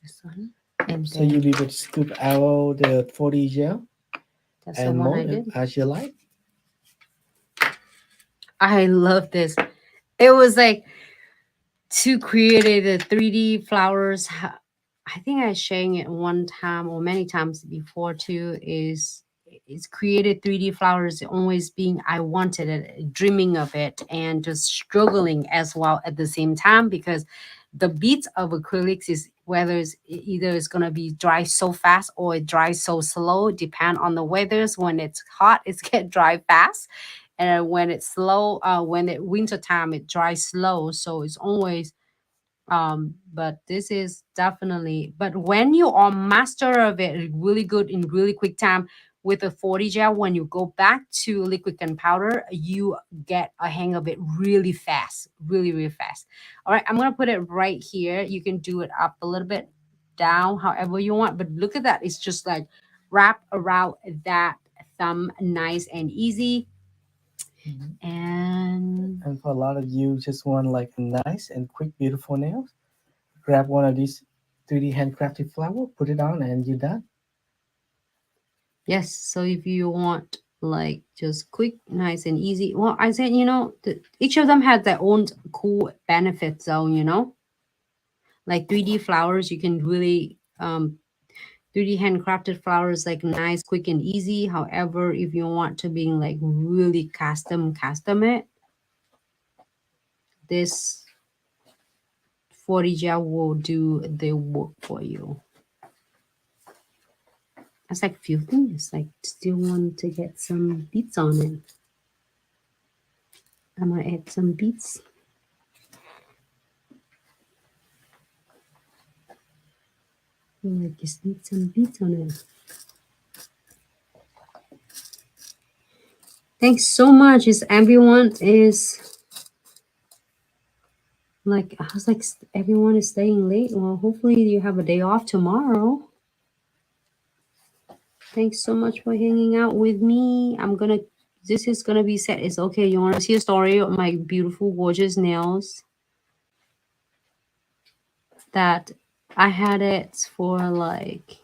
This one. And So you'll be able to scoop out the 4D gel that's the and one I mold it did. as you like. I love this. It was like to create the 3D flowers. I think I sharing it one time or many times before too. Is it's created 3D flowers always being I wanted it, dreaming of it, and just struggling as well at the same time because the beats of acrylics is whether either it's gonna be dry so fast or it dries so slow, depend on the weathers. When it's hot, it's get dry fast, and when it's slow, when it winter time, it dries slow. So it's always but this is definitely, but when you are master of it really good in really quick time with a 40 gel, when you go back to liquid and powder, you get a hang of it really fast, really fast. All right, I'm gonna put it right here. You can do it up a little bit, down, however you want, but look at that. It's just like wrap around that thumb, nice and easy. And for a lot of you, just want like nice and quick, beautiful nails. Grab one of these 3D handcrafted flower, put it on, and you're done. yes, so if you want like just quick, nice and easy, well, I said, each of them has their own cool benefits, though, like 3D flowers, you can really 3D handcrafted flowers like nice, quick and easy. However, if you want to be like really custom it, this 40 gel will do the work for you. That's like a few things. Like still want to get some beads on it. I'm gonna add some beads. I just need some beads on it. Thanks so much. Is everyone is like I was like everyone is staying late. Well, hopefully you have a day off tomorrow. Thanks so much for hanging out with me. This is gonna be set. It's okay. You want to see a story of my beautiful, gorgeous nails that I had it for like,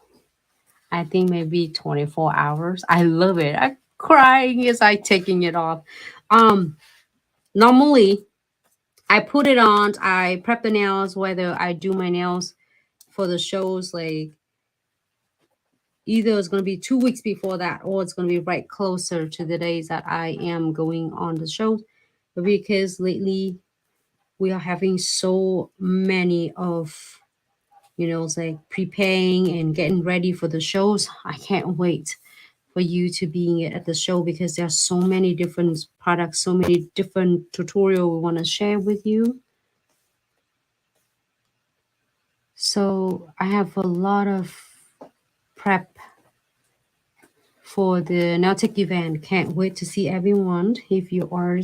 I think maybe 24 hours. I love it. I'm crying as I taking it off. Normally I put it on, I prep the nails, whether I do my nails for the shows, like either it's going to be 2 weeks before that or it's going to be right closer to the days that I am going on the show. But because lately we are having so many of, it's like preparing and getting ready for the shows. I can't wait for you to be at the show because there are so many different products, so many different tutorial we want to share with you. So I have a lot of prep for the Nailtech event. Can't wait to see everyone. If you are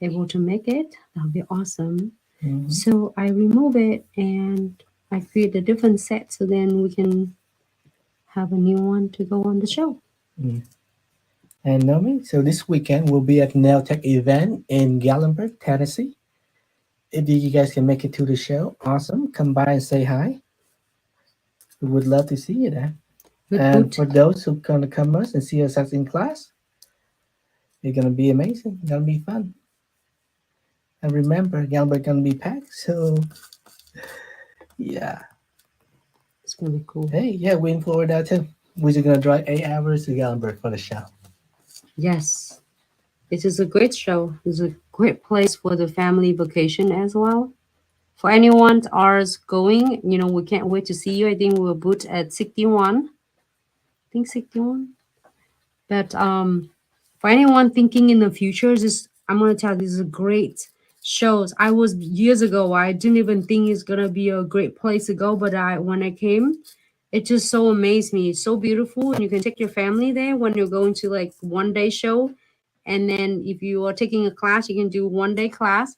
able to make it, that'll be awesome. Mm-hmm. So I remove it and I create a different set so then we can have a new one to go on the show. Mm. And Naomi, so this weekend we'll be at Nailtech event in Gallenberg, Tennessee. If you guys can make it to the show, awesome. Come by and say hi. We would love to see you there. And for those who gonna come us and see us in class, it's gonna be amazing. It's gonna be fun. And remember, Gallenberg gonna be packed, so yeah. It's gonna be cool. Hey, yeah, we're in Florida too. We're just gonna drive 8 hours to Gallenberg for the show. Yes. It is a great show. It's a great place for the family vacation as well. For anyone ours going, we can't wait to see you. I think we'll boot at 61. I think 61. But for anyone thinking in the future, just I'm gonna tell you, this is a great shows. I was years ago, I didn't even think it's gonna be a great place to go, but when I came, it just so amazed me. It's so beautiful, and you can take your family there when you're going to like 1 day show. And then if you are taking a class, you can do 1 day class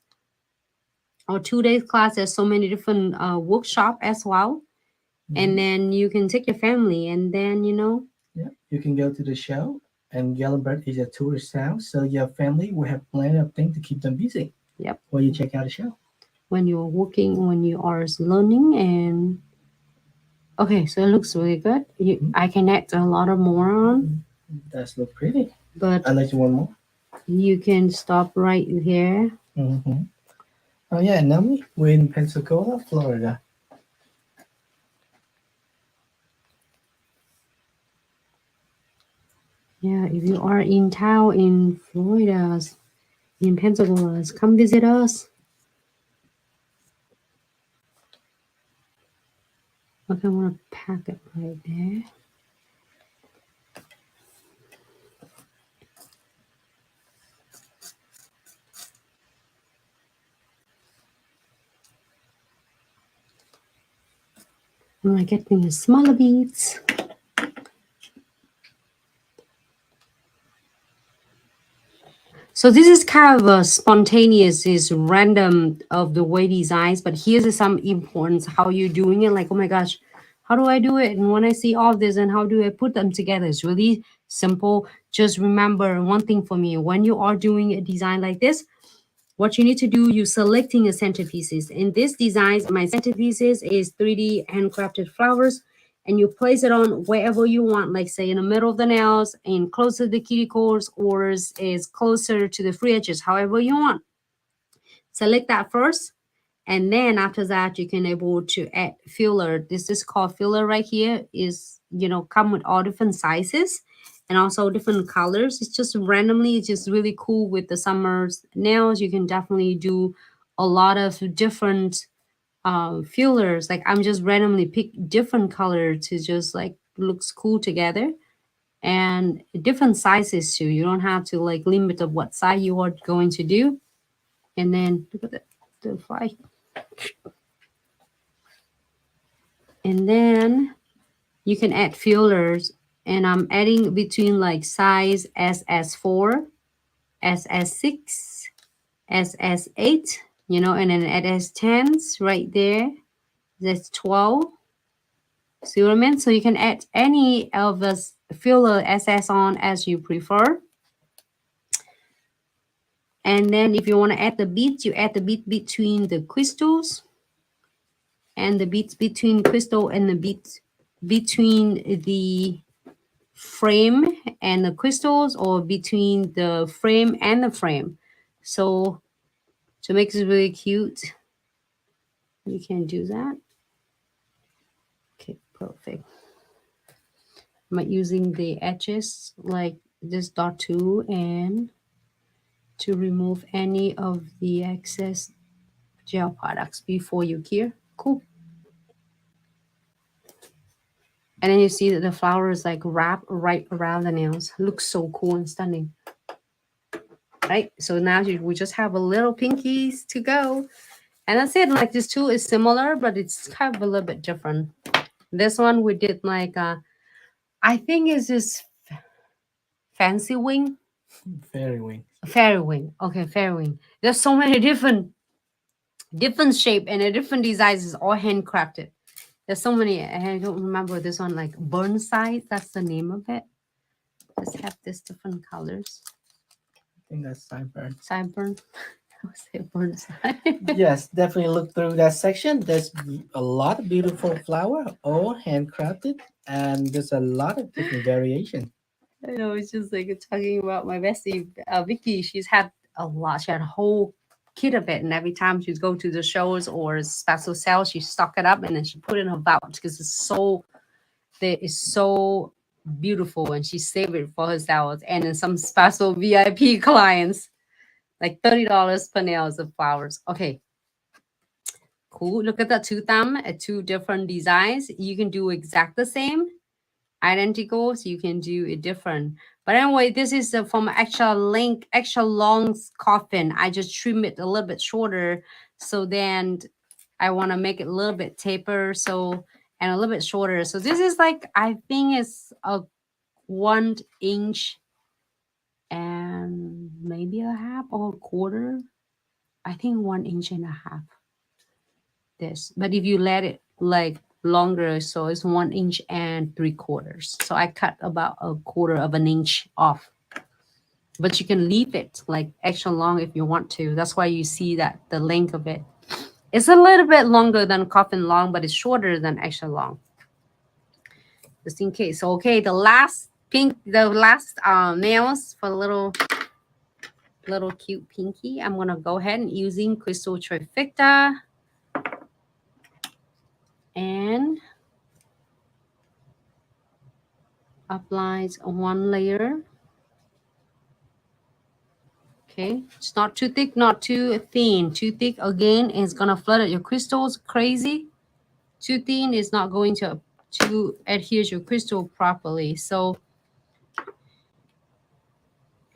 or 2 days class. There's so many different workshop as well. And then you can take your family, and then yeah, you can go to the show. And Gallenberg is a tourist town, so your family will have plenty of things to keep them busy. Yep. While you check out the show. When you're working, when you are learning, and okay, so it looks really good. I can add a lot of more on. Does look pretty. But unless you want more, you can stop right here. Oh yeah, Naomi, we're in Pensacola, Florida. Yeah, if you are in town in Florida, in Pensacola, come visit us. Okay, I want to pack it right there. I'm getting the smaller beads. So this is kind of a spontaneous, is random of the way designs, but here's some importance how you're doing it. Like, oh my gosh, how do I do it? And when I see all this and how do I put them together, it's really simple. Just remember one thing for me, when you are doing a design like this, what you need to do, you're selecting the centerpieces. In this design, my centerpieces is 3D handcrafted flowers, and you place it on wherever you want, like say in the middle of the nails, and closer to the cuticles, or is closer to the free edges, however you want. Select that first, and then after that, you can able to add filler. This is called filler right here. Is come with all different sizes and also different colors. It's just randomly, it's just really cool with the summer's nails. You can definitely do a lot of different fillers. Like I'm just randomly pick different color to just like looks cool together, and different sizes too. You don't have to like limit of what size you are going to do. And then look at the fly. And then you can add fillers, and I'm adding between like size SS4, SS6, SS8, and then SS10s right there. That's 12. See what I mean? So you can add any of the filler SS on as you prefer. And then if you want to add the beads, you add the bead between the crystals, and the beads between crystal and the beads between the frame and the crystals, or between the frame and the frame. So to make this really cute, you can do that. Okay, perfect. I'm using the edges like this dot tool and to remove any of the excess gel products before you cure. Cool. And then you see that the flower is like wrapped right around the nails. Looks so cool and stunning. Right? So now we just have a little pinkies to go. And that's it. Like this tool is similar, but it's kind of a little bit different. This one we did like, I think it's just fancy wing. Fairy wing. Fairy wing. Okay, fairy wing. There's so many different shape and different designs, all handcrafted. There's so many. I don't remember this one, like Burnside. That's the name of it. Just have this different colors. I think that's sideburn. Sideburn. I say Burnside. Yes, definitely look through that section. There's a lot of beautiful flower, all handcrafted, and there's a lot of different variation. I know, it's just like talking about my bestie, Vicky. She's had a lot. She had a whole kit of it, and every time she'd go to the shows or special sales, she stock it up and then she put it in her pouch because it's so beautiful, and she saved it for herself and then some special VIP clients, like $30 per nails of flowers. Okay, cool. Look at the two thumb at two different designs. You can do exact the same, identical, so you can do it different. But anyway, this is from extra long coffin. I just trim it a little bit shorter. So then I want to make it a little bit taper. So, and a little bit shorter. So this is like, I think it's a 1 inch and maybe a half or a quarter. I think 1 inch and a half. This, but if you let it like longer, so it's 1 inch and 3/4. So I cut about a quarter of an inch off. But you can leave it like extra long if you want to. That's why you see that the length of it. It's a little bit longer than coffin long, but it's shorter than extra long. Just in case. So okay, the last nails for the little cute pinky. I'm gonna go ahead and using Crystal Trifecta and applies one layer. Okay, it's not too thick, not too thin. Too thick again is gonna flood your crystals crazy. Too thin is not going to adhere to your crystal properly. So,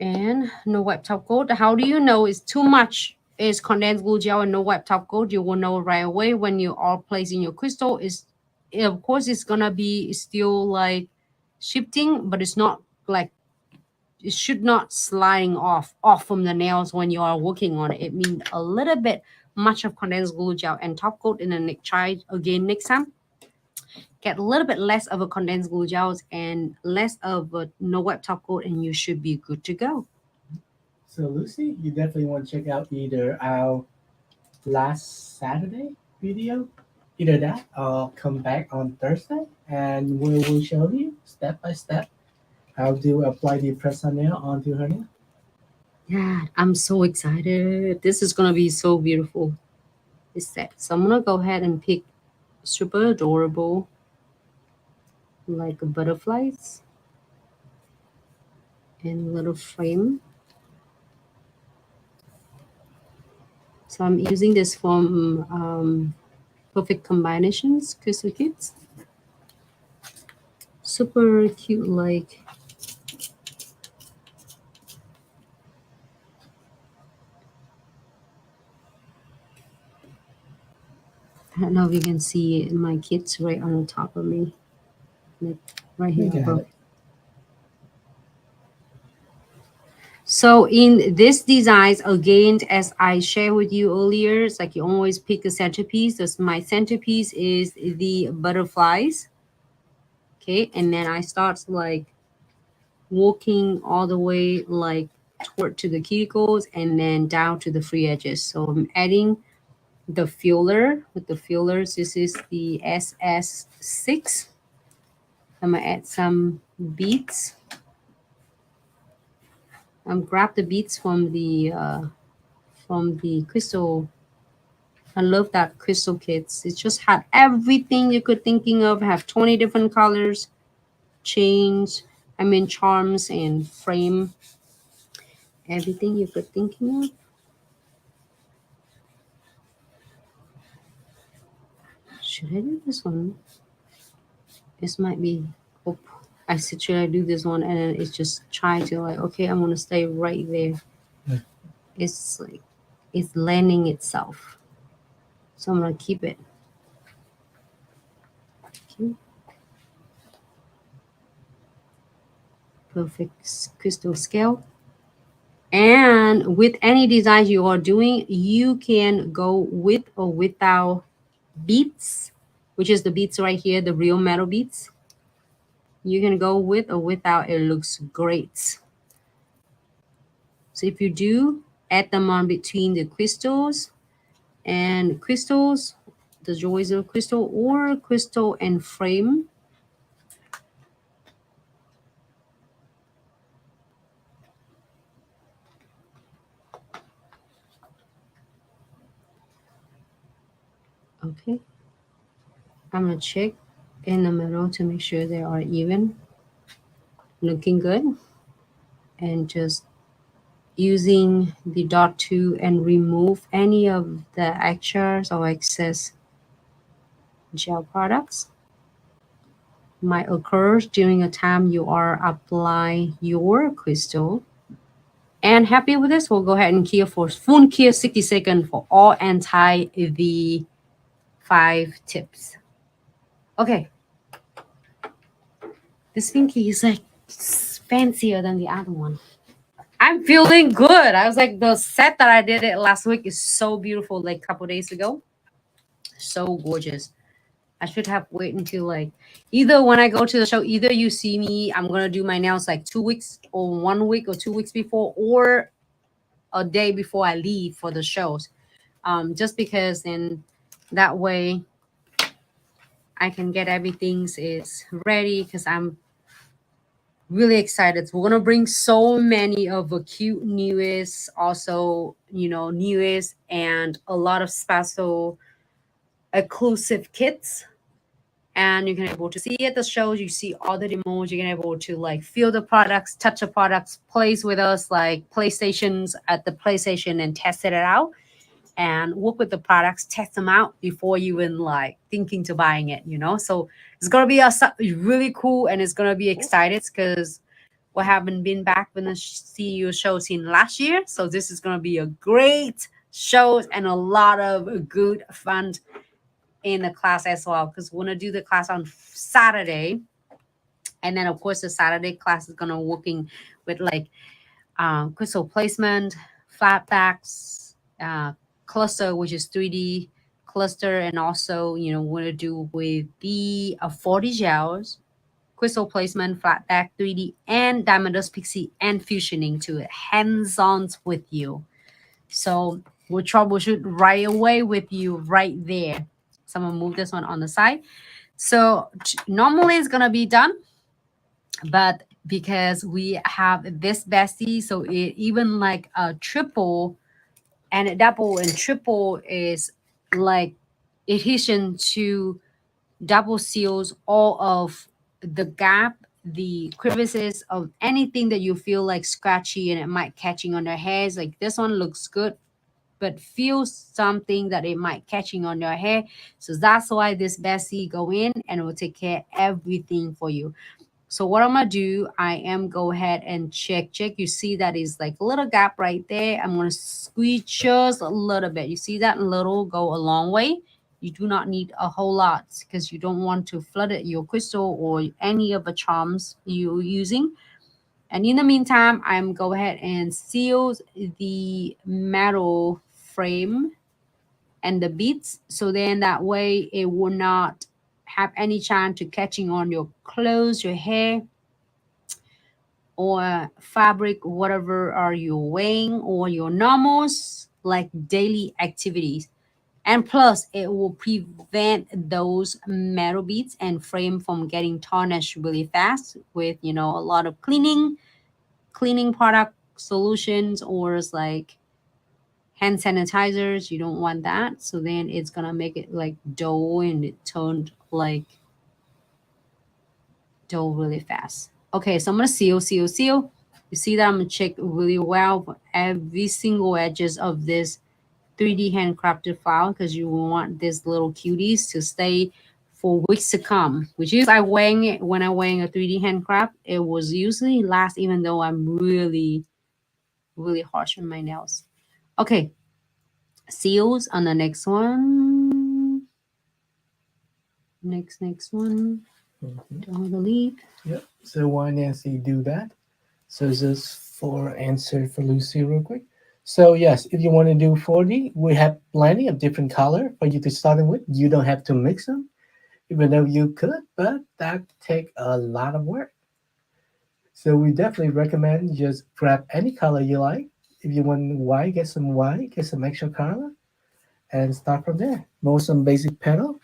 and no wet top coat. How do you know it's too much? Is condensed glue gel and no wet top coat? You will know right away when you are placing your crystal. Is, of course, it's gonna be still like shifting, but it's not like, it should not sliding off from the nails when you are working on it. It means a little bit much of condensed glue gel and top coat in the neck. Try again next time. Get a little bit less of a condensed glue gels and less of a no wet top coat, and you should be good to go. So Lucy, you definitely want to check out either our last Saturday video, either that or come back on Thursday, and we will show you step by step how to apply the press-on nail onto her nail. Yeah, I'm so excited. This is gonna be so beautiful. This set. So I'm gonna go ahead and pick super adorable, like butterflies and little frame. So I'm using this from Perfect Combinations Crystal Kits. Super cute, like I don't know if you can see it. My kit's right on the top of me, like right here above. So in this designs, again, as I shared with you earlier, it's like you always pick a centerpiece. So my centerpiece is the butterflies. Okay, and then I start like walking all the way like toward to the cuticles and then down to the free edges. So I'm adding the filler with the fillers. This is the SS6. I'm gonna add some beads. Grab the beads from the crystal. I love that crystal kits. It just had everything you could thinking of. Have 20 different colors, chains, charms and frame. Everything you could thinking of. Should I do this one? This might be. Oh, I said, should I do this one? And then it's just trying to like, okay, I'm gonna stay right there. Yeah. It's like it's landing itself. So I'm gonna keep it. Okay. Perfect crystal scale. And with any design you are doing, you can go with or without beads, which is the beads right here, the real metal beads. You can go with or without. It looks great. So if you do, add them on between the crystals, the joys of crystal or crystal and frame. Okay. I'm gonna check in the middle to make sure they are even. Looking good. And just using the dot tool and remove any of the extras or excess gel products. might occur during a time you are applying your crystal. And happy with this, we'll go ahead and cure for phone cure 60 seconds for all anti the 5 tips. Okay. This pinky is like fancier than the other one. I'm feeling good. I was like, the set that I did it last week is so beautiful, like a couple days ago. So gorgeous. I should have waited until like either when I go to the show, either you see me, I'm gonna do my nails like 2 weeks or 1 week or 2 weeks before, or a day before I leave for the shows. Just because then that way I can get everything is ready because I'm really excited. We're gonna bring so many of the cute newest, also newest, and a lot of special exclusive kits. And you can able to see at the shows, you see all the demos, you can able to like feel the products, touch the products, plays with us like PlayStations at the PlayStation and test it out and work with the products, test them out before you even like thinking to buying it, So it's gonna be really cool, and it's gonna be excited because we haven't been back when the CU show scene last year. So this is gonna be a great show and a lot of good fun in the class as well, because we're gonna do the class on Saturday, and then of course the Saturday class is gonna working with like crystal placement, flat backs, cluster, which is 3D cluster, and also we're gonna do with the 40 gels, crystal placement, flat back, 3D, and diamond dust pixie, and fusioning to it, hands-on with you. So we'll troubleshoot right away with you right there. So I'm gonna move this one on the side. So normally it's gonna be done, but because we have this bestie, so it even like a triple and a double and triple is like adhesion to double seals all of the gap, the crevices of anything that you feel like scratchy and it might catching on your hairs. Like this one looks good, but feel something that it might catching on your hair. So that's why this Bessie go in and it will take care everything for you. So what I'm gonna do, I am go ahead and check. You see that is like a little gap right there. I'm gonna squeeze just a little bit. You see that little go a long way. You do not need a whole lot because you don't want to flood it your crystal or any of the charms you're using. And in the meantime, I'm go ahead and seal the metal frame and the beads. So then that way it will not have any chance to catching on your clothes, your hair, or fabric, whatever are you wearing, or your normals like daily activities. And plus it will prevent those metal beads and frame from getting tarnished really fast with a lot of cleaning product solutions, or it's like hand sanitizers. You don't want that, so then it's gonna make it like dough and it turned like dough really fast. Okay, so I'm gonna seal. You see that I'm gonna check really well for every single edges of this 3D handcrafted flower, because you want these little cuties to stay for weeks to come, which is I wearing it when I'm wearing a 3D handcraft. It was usually last, even though I'm really harsh on my nails. Okay, seals on the next one. Next one. Don't believe. Yep. So why Nancy do that? So just for answer for Lucy real quick. So yes, if you want to do 40, we have plenty of different color for you to start with. You don't have to mix them, even though you could, but that take a lot of work. So we definitely recommend just grab any color you like. If you want white, get some extra color, and start from there. Mold some basic petal,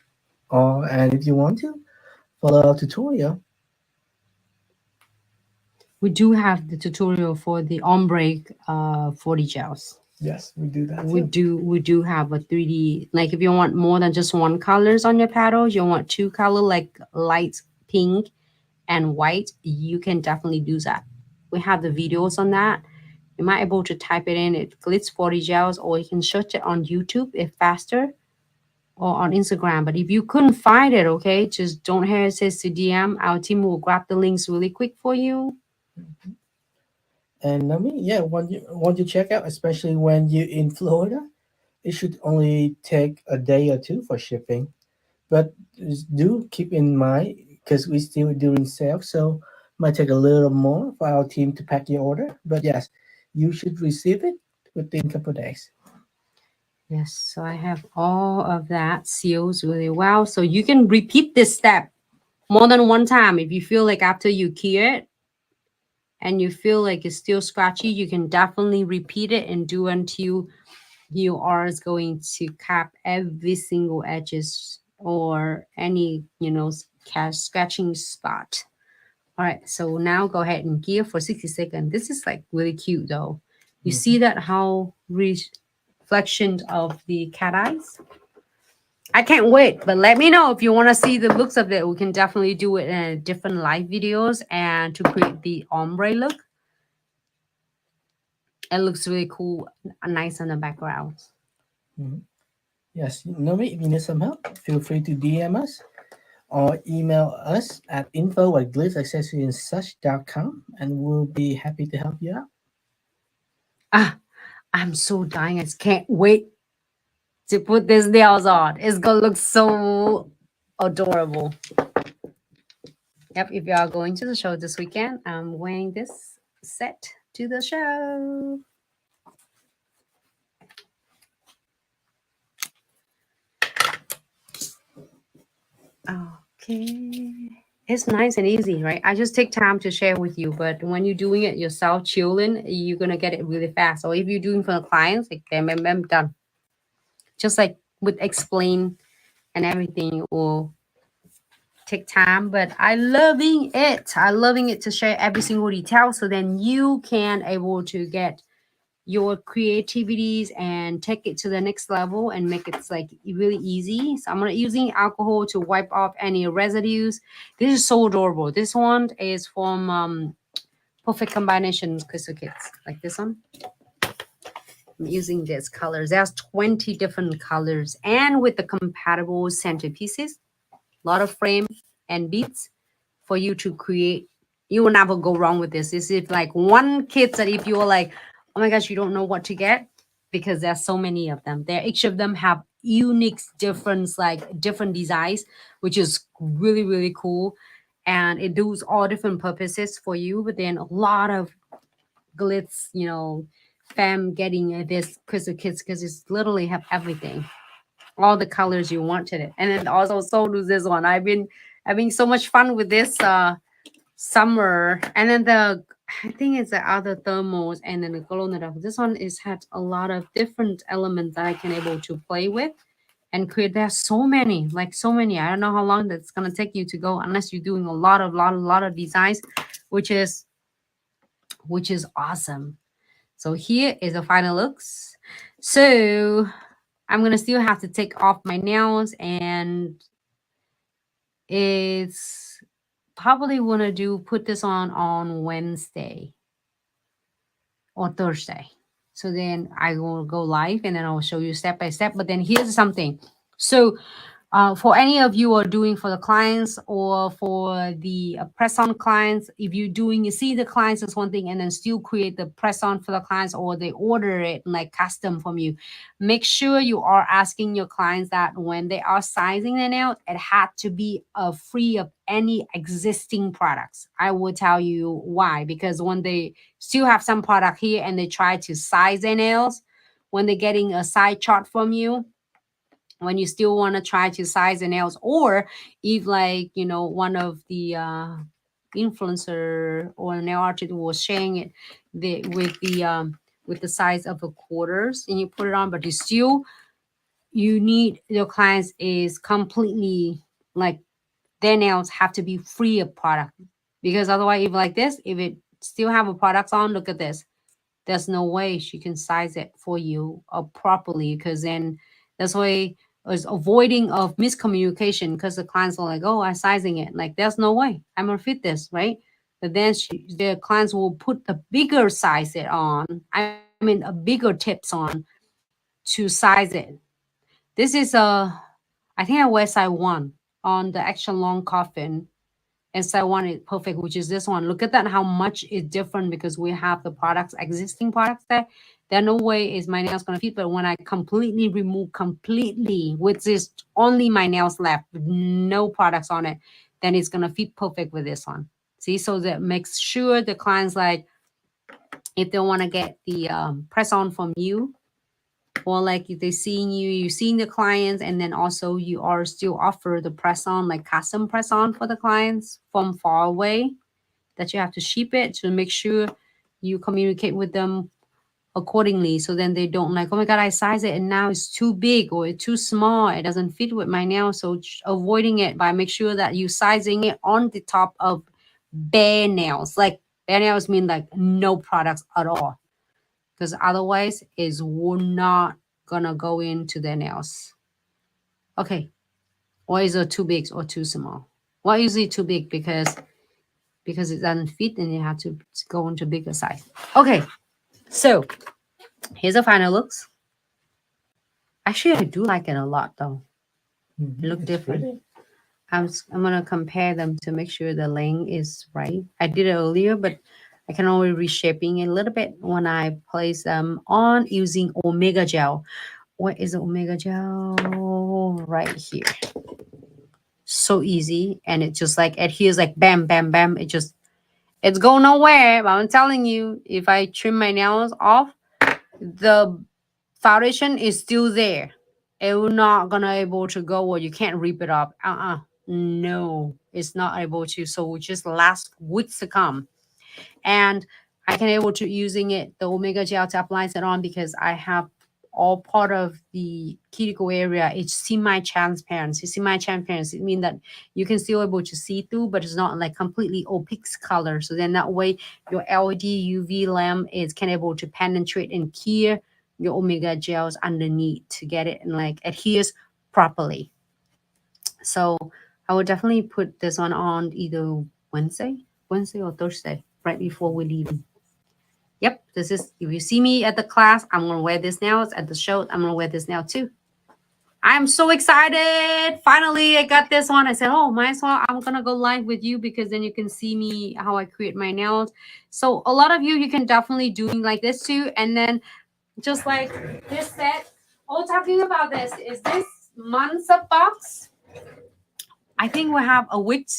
or and if you want to, follow a tutorial. We do have the tutorial for the ombre 40 gels. Yes, we do that. We do have a 3D, like if you want more than just one colors on your petals, you want two color like light pink and white, you can definitely do that. We have the videos on that. You might able to type it in at Glitz 40 gels, or you can search it on YouTube if faster, or on Instagram. But if you couldn't find it, okay, just don't hesitate to DM. Our team will grab the links really quick for you. And I mean, yeah, when you check out, especially when you're in Florida, it should only take a day or two for shipping. But do keep in mind because we're still doing sales, so might take a little more for our team to pack your order. But yes, you should receive it within a couple of days. Yes, so I have all of that seals really well. So you can repeat this step more than one time. If you feel like after you key it and you feel like it's still scratchy, you can definitely repeat it and do until you are going to cap every single edges or any, scratching spot. All right, so now go ahead and gear for 60 seconds. This is like really cute though. You see that how reflection of the cat eyes? I can't wait, but let me know if you want to see the looks of it. We can definitely do it in different live videos and to create the ombre look. It looks really cool, nice on the background. Mhm. Yes, Nomi, if you need some help, feel free to DM us or email us at info@glitzaccessoryandsuch.com and we'll be happy to help you out. Ah, I'm so dying. I just can't wait to put this nails on. It's gonna look so adorable. Yep, if you are going to the show this weekend, I'm wearing this set to the show. Okay. It's nice and easy, right? I just take time to share with you, but when you're doing it yourself, chilling, you're gonna get it really fast. Or if you're doing for the clients, like bam, done. Just like with explain and everything, or take time. But I loving it. I loving it to share every single detail, so then you can able to get your creativities and take it to the next level and make it like really easy. So I'm gonna using alcohol to wipe off any residues. This is so adorable. This one is from Perfect Combinations Crystal Kits, like this one. I'm using these colors. There's 20 different colors and with the compatible centerpieces, a lot of frame and beads for you to create. You will never go wrong with this. This is like one kit that if you're like, oh my gosh, you don't know what to get because there's so many of them. There, each of them have unique difference, like different designs, which is really, really cool. And it does all different purposes for you. But then a lot of glitz, fam getting this crystal kits because it's literally have everything, all the colors you wanted it. And then also so does this one. I've been having so much fun with this summer. And then I think it's the other thermals and then the color. This one is had a lot of different elements that I can able to play with and create. There's so many, like so many. I don't know how long that's gonna take you to go unless you're doing a lot of designs, which is awesome. So here is the final looks. So I'm gonna still have to take off my nails, and it's probably wanna put this on Wednesday or Thursday. So then I will go live and then I'll show you step by step. But then here's something. So for any of you are doing for the clients or for the press-on clients, if you're doing, you see the clients as one thing and then still create the press-on for the clients or they order it like custom from you, make sure you are asking your clients that when they are sizing the nail, it had to be free of any existing products. I will tell you why, because when they still have some product here and they try to size their nails, when they're getting a side chart from you, when you still want to try to size the nails, or if like one of the influencer or nail artist was sharing it with the size of a quarters and you put it on, but you need your clients is completely like their nails have to be free of product, because otherwise if like this, if it still have a product on, look at this, there's no way she can size it for you properly, because then that's why is avoiding of miscommunication, because the clients are like, oh, I'm sizing it. Like, there's no way I'm gonna fit this, right? But then the clients will put the bigger size it on. I mean, a bigger tips on to size it. This is I think I wear size 1 on the extra long coffin. And size 1 is perfect, which is this one. Look at that, how much is different because we have the products, existing products there. There no way is my nails gonna fit, but when I completely remove completely with this only my nails left with no products on it, then it's gonna fit perfect with this one. See, so that makes sure the clients like if they want to get the press on from you, or like if they're seeing you, you're seeing the clients, and then also you are still offer the press on, like custom press on for the clients from far away, that you have to ship it to make sure you communicate with them accordingly. So then they don't like, oh my God, I size it and now it's too big or it's too small. It doesn't fit with my nail. So avoiding it by make sure that you sizing it on the top of bare nails. Like bare nails mean like no products at all. Because otherwise it's not gonna go into their nails. Okay. Or is it too big or too small? Well, usually too big because it doesn't fit and you have to go into bigger size. Okay. So here's the final looks. Actually, I do like it a lot though. It look different. Pretty. I'm gonna compare them to make sure the length is right. I did it earlier, but I can always reshaping it a little bit when I place them on using Omega Gel. What is Omega Gel? Right here. So easy, and it just like adheres like bam, bam, bam. It's going nowhere. But I'm telling you, if I trim my nails off, the foundation is still there. It will not gonna able to go, or you can't rip it up. No, it's not able to. So it just last weeks to come. And I can able to using it, the Omega Gel to apply it on because I have all part of the cuticle area. It's semi-transparent. It's semi-transparent. It means that you can still able to see through, but it's not like completely opaque color. So then that way your LED UV lamp is can able to penetrate and clear your Omega Gels underneath to get it and like adheres properly. So I would definitely put this one on either Wednesday or Thursday, right before we leave. Yep, this is, if you see me at the class, I'm going to wear this now. It's at the show, I'm going to wear this now too. I'm so excited. Finally, I got this one. I said, oh, might as well. I'm going to go live with you because then you can see me, how I create my nails. So a lot of you can definitely do like this too. And then just like this set, all talking about this is this Mansa box. I think we have a week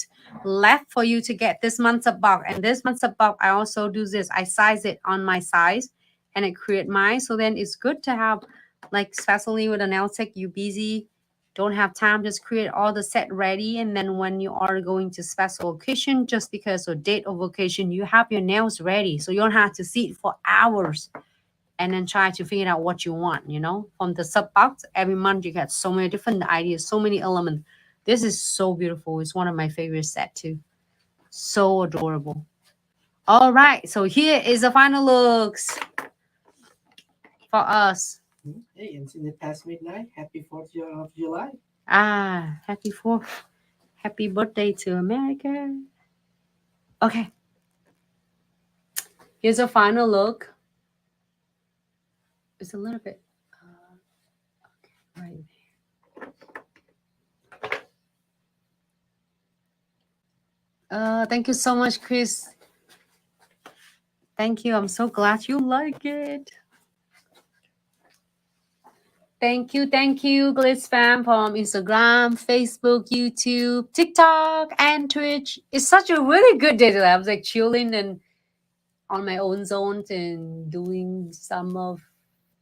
left for you to get this Mansa box. And this Mansa box, I also do this. I size it on my size and I create mine. So then it's good to have, like, especially with a nail tech, you busy, don't have time, just create all the set ready. And then when you are going to special occasion, just because of date of occasion, you have your nails ready. So you don't have to sit for hours and then try to figure out what you want, you know, from the sub box. Every month you get so many different ideas, so many elements. This is so beautiful. It's one of my favorite set too. So adorable. All right. So here is the final looks for us. Hey, and since it past midnight, happy 4th of July. Happy 4th. Happy birthday to America. Okay. Here's a final look. It's a little bit. Okay, right there. Thank you so much, Chris. Thank you. I'm so glad you like it. Thank you, Glitz fam from Instagram, Facebook, YouTube, TikTok, and Twitch. It's such a really good day today. I was like chilling and on my own zones and doing some of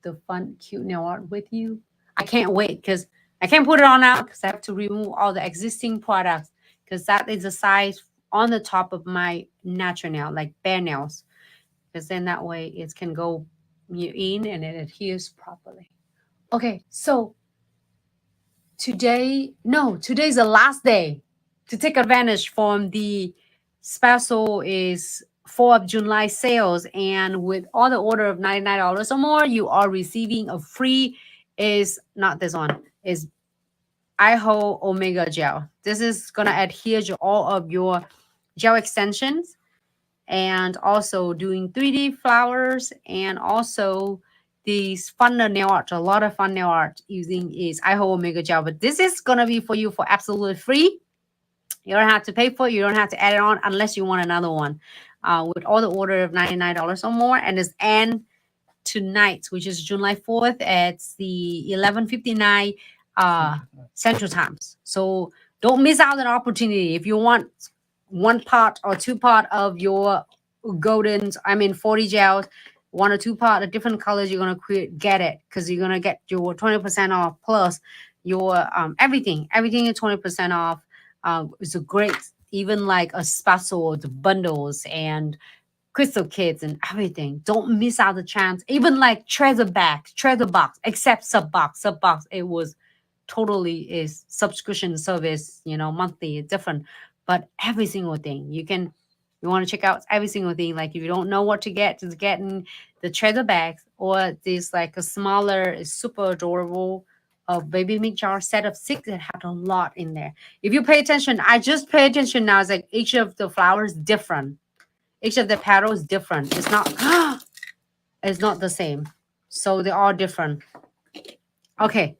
the fun, cute nail art with you. I can't wait because I can't put it on now because I have to remove all the existing products because that is the size on the top of my natural nail, like bare nails. Because then that way it can go in and it adheres properly. Okay, so today's the last day to take advantage from the special is 4th of July sales. And with all the order of $99 or more, you are receiving a free, is not this one, is iHo Omega Gel. This is going to adhere to all of your gel extensions and also doing 3D flowers and also these funner nail art, a lot of fun nail art using is iHo Omega Gel. But this is gonna be for you for absolutely free. You don't have to pay for it. You don't have to add it on unless you want another one. With all the order of $99 or more, and it's end tonight, which is July 4th. It's the 11:59 Central Times. So don't miss out on the opportunity. If you want one part or two part of your 40 gels, one or two part of different colors, you're gonna get it because you're gonna get your 20% off plus your everything is 20% off. It's a great, even like a special, the bundles and crystal kits and everything. Don't miss out the chance. Even like treasure box, except sub box. It was totally is subscription service, monthly, different. But every single thing you want to check out every single thing. Like if you don't know what to get, just get in the treasure bags or this like a smaller, super adorable baby mink jar set of 6 that had a lot in there. If you pay attention, I just pay attention now. It's like each of the flowers different. Each of the petals different. It's not it's not the same. So they're all different. Okay.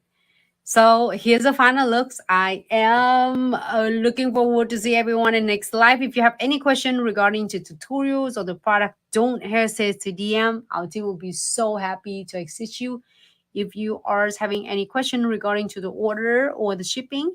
So here's the final looks. I am looking forward to see everyone in next live. If you have any question regarding to tutorials or the product, don't hesitate to DM. Our team will be so happy to assist you. If you are having any question regarding to the order or the shipping,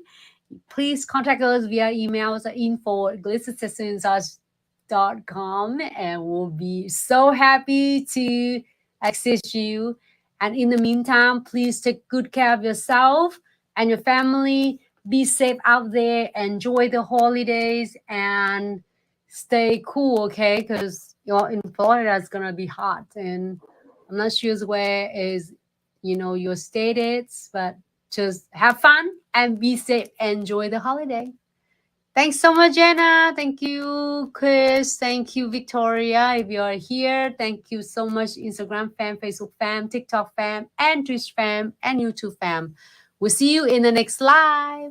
please contact us via emails at info@glitzaccessories.com, and we'll be so happy to assist you. And in the meantime, please take good care of yourself and your family. Be safe out there. Enjoy the holidays and stay cool, okay? Because in Florida, it's gonna be hot, and I'm not sure where is your state is, but just have fun and be safe. Enjoy the holiday. Thanks so much, Jenna. Thank you, Chris. Thank you, Victoria. If you are here, thank you so much, Instagram fam, Facebook fam, TikTok fam, and Twitch fam, and YouTube fam. We'll see you in the next live.